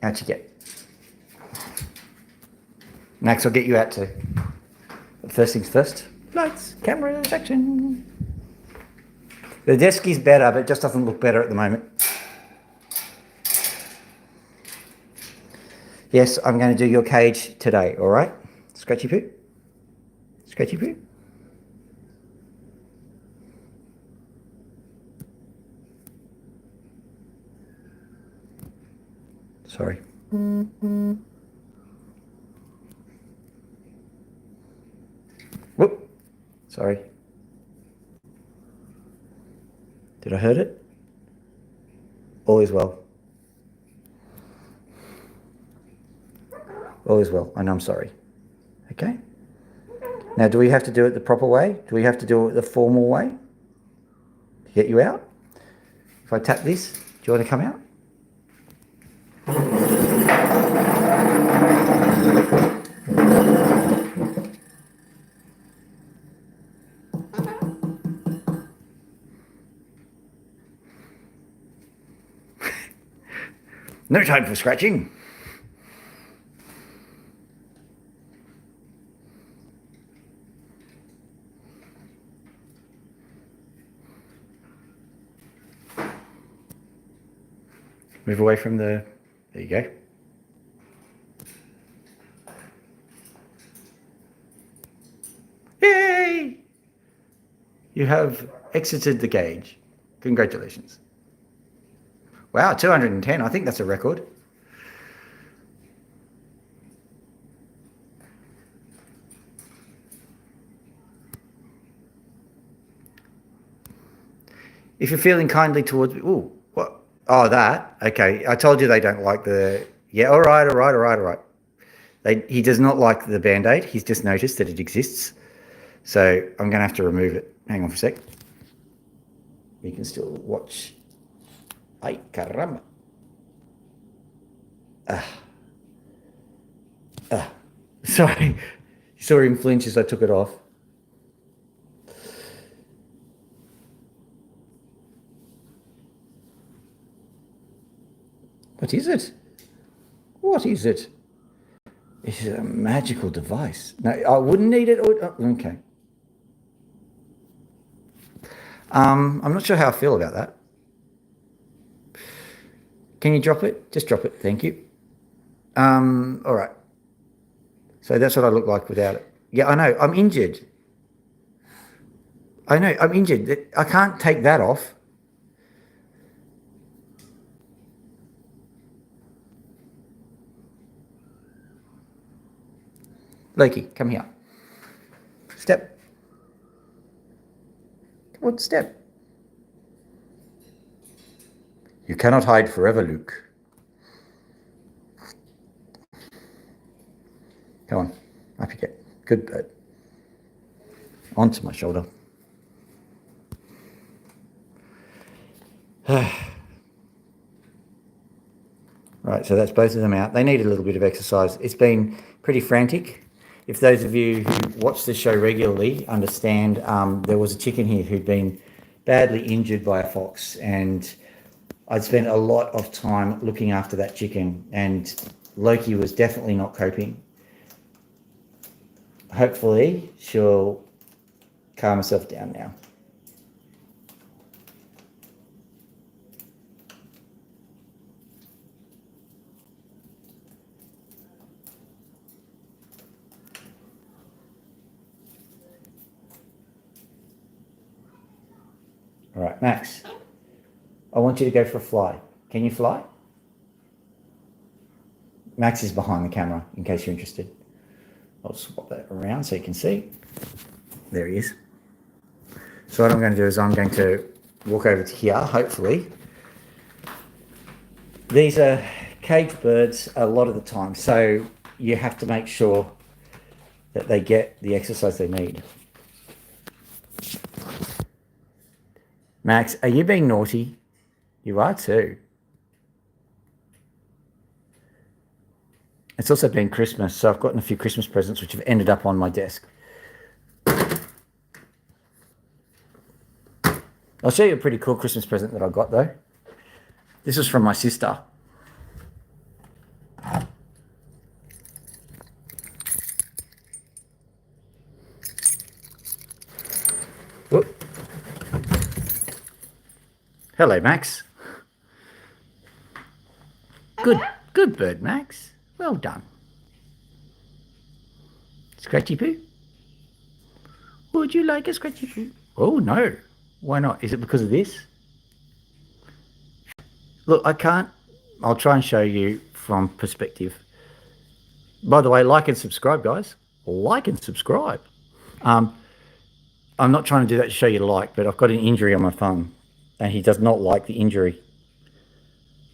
How'd you get? Max, I'll get you out too. First things first. Lights, cameras, action. The desk is better, but it just doesn't look better at the moment. Yes, I'm going to do your cage today, all right? Scratchy poo? Scratchy poo? Sorry. Whoop. Sorry. Did I hurt it? All is well. All is well, and I'm sorry. Okay? Now, do we have to do it the proper way? Do we have to do it the formal way to get you out? If I tap this, do you want to come out? No time for scratching. Move away from the... There you go. Yay! You have exited the cage. Congratulations. Wow, 210. I think that's a record. If you're feeling kindly towards... Ooh, what? Oh, that. Okay. I told you they don't like the... Yeah, all right. He does not like the Band-Aid. He's just noticed that it exists. So I'm going to have to remove it. Hang on for a sec. You can still watch... Ay, caramba. Sorry. You saw him flinch as I took it off. What is it? What is it? This is a magical device. No, I wouldn't need it. Okay. I'm not sure how I feel about that. Can you drop it? Just drop it. Thank you. All right. So that's what I look like without it. Yeah, I know. I'm injured. I know. I'm injured. I can't take that off. Loki, come here. Step. Come on, step. You cannot hide forever, Luke. Come on, up you get. Good bird. Onto my shoulder. Right, so that's both of them out. They need a little bit of exercise. It's been pretty frantic. If those of you who watch the show regularly understand, there was a chicken here who'd been badly injured by a fox, and I'd spent a lot of time looking after that chicken, and Loki was definitely not coping. Hopefully, she'll calm herself down now. All right, Max, I want you to go for a fly. Can you fly? Max is behind the camera, in case you're interested. I'll swap that around so you can see. There he is. So what I'm going to do is I'm going to walk over to here, hopefully. These are caged birds a lot of the time, so you have to make sure that they get the exercise they need. Max, are you being naughty? You are too. It's also been Christmas, so I've gotten a few Christmas presents which have ended up on my desk. I'll show you a pretty cool Christmas present that I got though. This was from my sister. Whoop. Hello, Max. Good bird, Max. Well done. Scratchy poo? Would you like a scratchy poo? Oh, no. Why not? Is it because of this? Look, I can't. I'll try and show you from perspective. By the way, like and subscribe, guys. Like and subscribe. I'm not trying to do that to show you to like, but I've got an injury on my thumb, and he does not like the injury.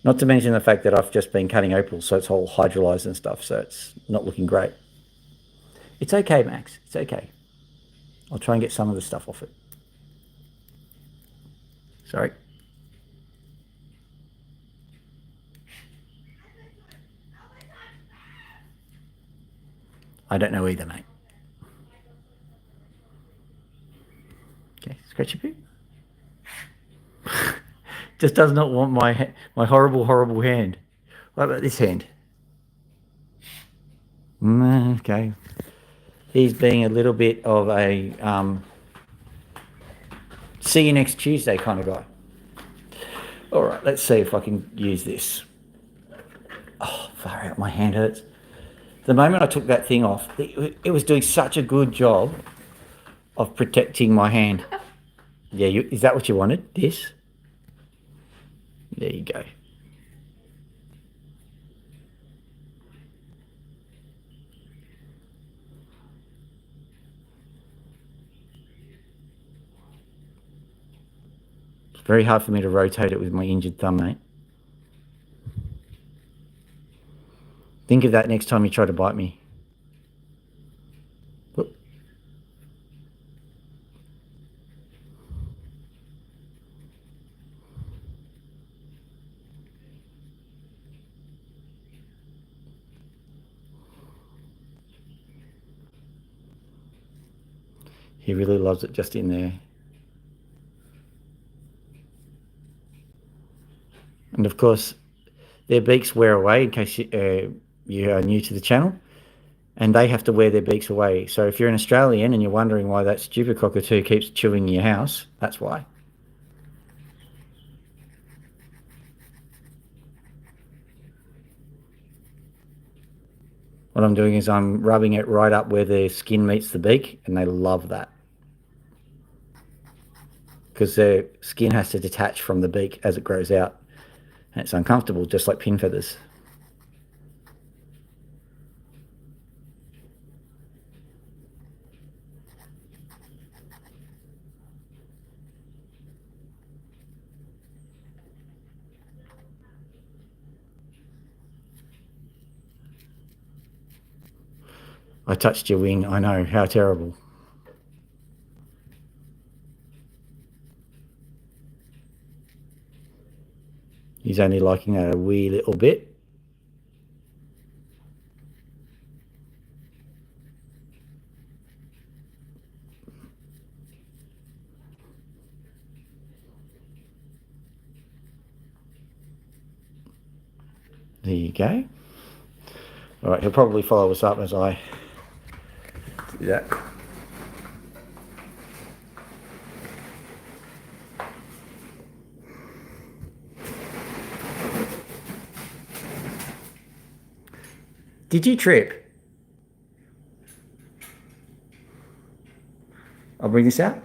Not to mention the fact that I've just been cutting opals, so it's all hydrolyzed and stuff, so it's not looking great. It's okay, Max. It's okay. I'll try and get some of the stuff off it. Sorry. I don't know either, mate. Okay, scratchy poo. Just does not want my horrible hand. What about this hand? Okay. He's being a little bit of a see you next Tuesday kind of guy. All right, let's see if I can use this. Oh, far out, my hand hurts. The moment I took that thing off, it was doing such a good job of protecting my hand. Yeah, is that what you wanted? This? There you go. It's very hard for me to rotate it with my injured thumb, mate. Think of that next time you try to bite me. Whoop. He really loves it just in there. And of course, their beaks wear away in case you are new to the channel, and they have to wear their beaks away. So if you're an Australian and you're wondering why that stupid cockatoo keeps chewing your house, that's why. What I'm doing is I'm rubbing it right up where the skin meets the beak, and they love that. Because their skin has to detach from the beak as it grows out. And it's uncomfortable, just like pin feathers. I touched your wing. I know, how terrible. He's only liking that a wee little bit. There you go. All right, he'll probably follow us up as I do that. Did you trip? I'll bring this out.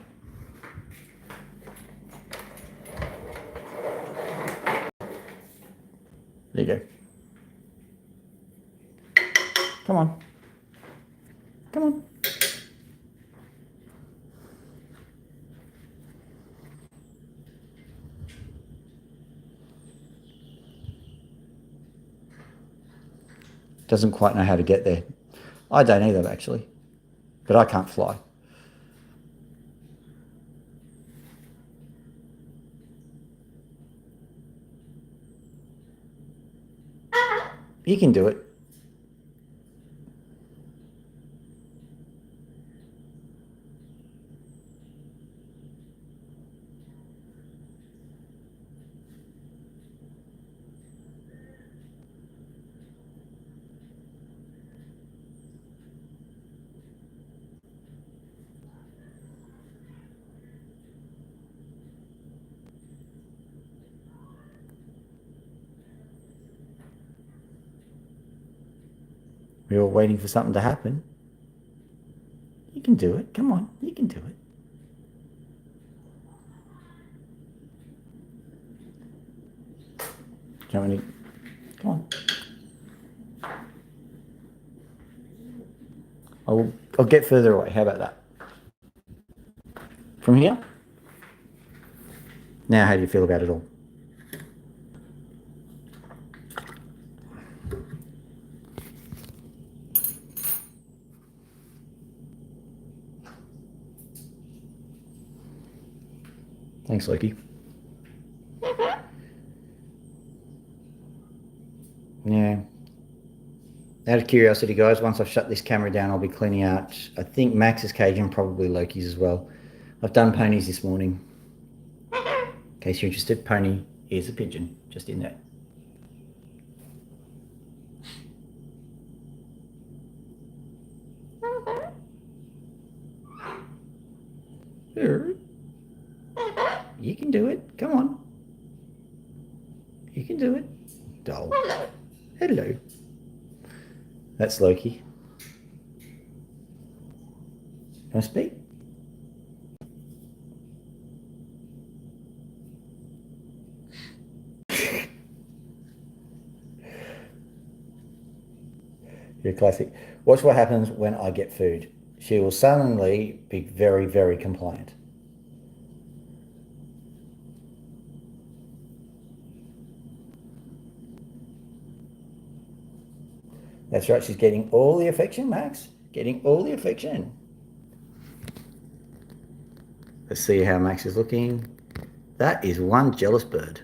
There you go. Come on. Come on. Doesn't quite know how to get there. I don't either, actually. But I can't fly. You can do it. We were waiting for something to happen. You can do it. Come on. You can do it. Come on. I'll get further away. How about that? From here? Now, how do you feel about it all? Thanks, Loki. Yeah. Out of curiosity, guys, once I've shut this camera down, I'll be cleaning out, I think, Max's cage and probably Loki's as well. I've done Pony's this morning. In case you're interested, Pony is a pigeon, just in there. You can do it. Come on. You can do it. Doll. Hello. That's Loki. Can I speak? You're classic. Watch what happens when I get food. She will suddenly be very, very compliant. That's right, she's getting all the affection, Max. Getting all the affection. Let's see how Max is looking. That is one jealous bird.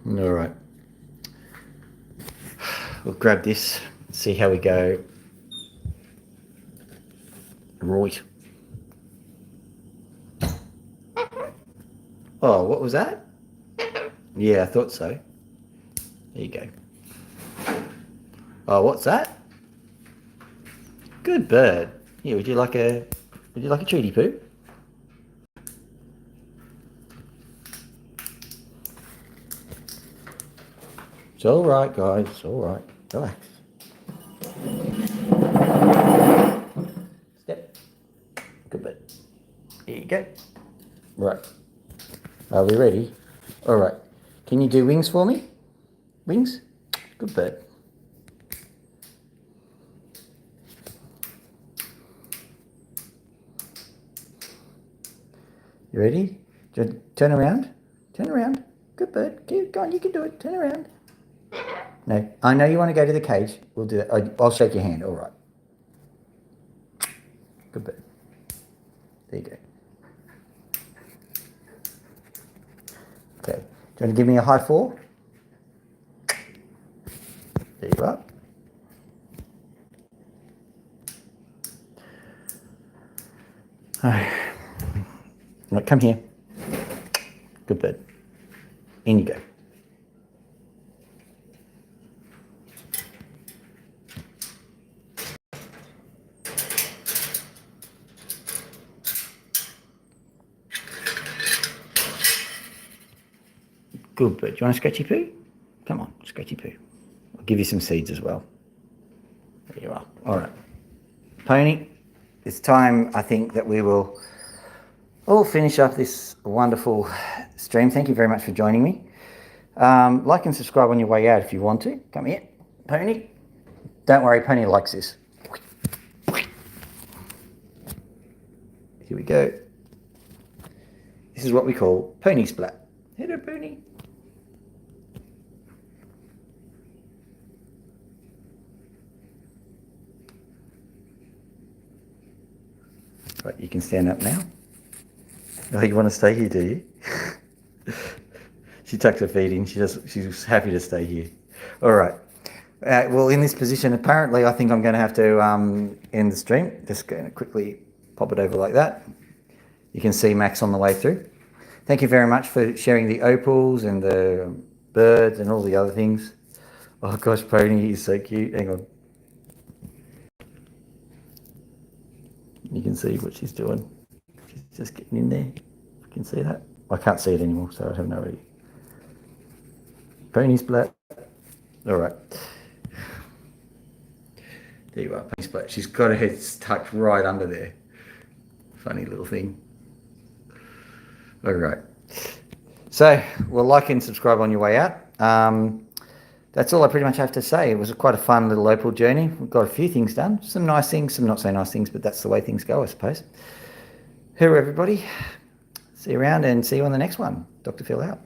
All right. We'll grab this, see how we go. Right. Oh, what was that? Yeah, I thought so. There you go. Oh, what's that? Good bird. Yeah, would you like a treaty poo? It's all right, guys. It's all right. Relax. Step. Good bird. Here you go. Right. Are we ready? All right. Can you do wings for me? Wings? Good bird. You ready? Just turn around. Turn around. Good bird. Keep going. You can do it. Turn around. No, I know you want to go to the cage. We'll do that. I'll shake your hand. All right. Good bit. There you go. Okay. Do you want to give me a high four? There you are. Right, come here. Good bird. In you go. Good bird. Do you want a scratchy poo? Come on, scratchy poo. I'll give you some seeds as well. There you are. All right. Pony, it's time, I think, that we will all finish up this wonderful stream. Thank you very much for joining me. Like and subscribe on your way out if you want to. Come here, Pony. Don't worry, Pony likes this. Here we go. This is what we call Pony Splat. Hello, Pony. Right, you can stand up now. Oh, you want to stay here, do you? She tucked her feet in. She's happy to stay here. All right. Well, in this position, apparently, I think I'm going to have to end the stream. Just going to quickly pop it over like that. You can see Max on the way through. Thank you very much for sharing the opals and the birds and all the other things. Oh gosh, Pony is so cute. Hang on. You can see what she's doing. She's just getting in there. You can see that. I can't see it anymore, so I have no idea. Pony Splat. All right. There you are, Pony Splat. She's got her head tucked right under there. Funny little thing. All right. So, well, like and subscribe on your way out. That's all I pretty much have to say. It was quite a fun little opal journey. We've got a few things done. Some nice things, some not so nice things, but that's the way things go, I suppose. Here, everybody. See you around and see you on the next one. Dr. Phil out.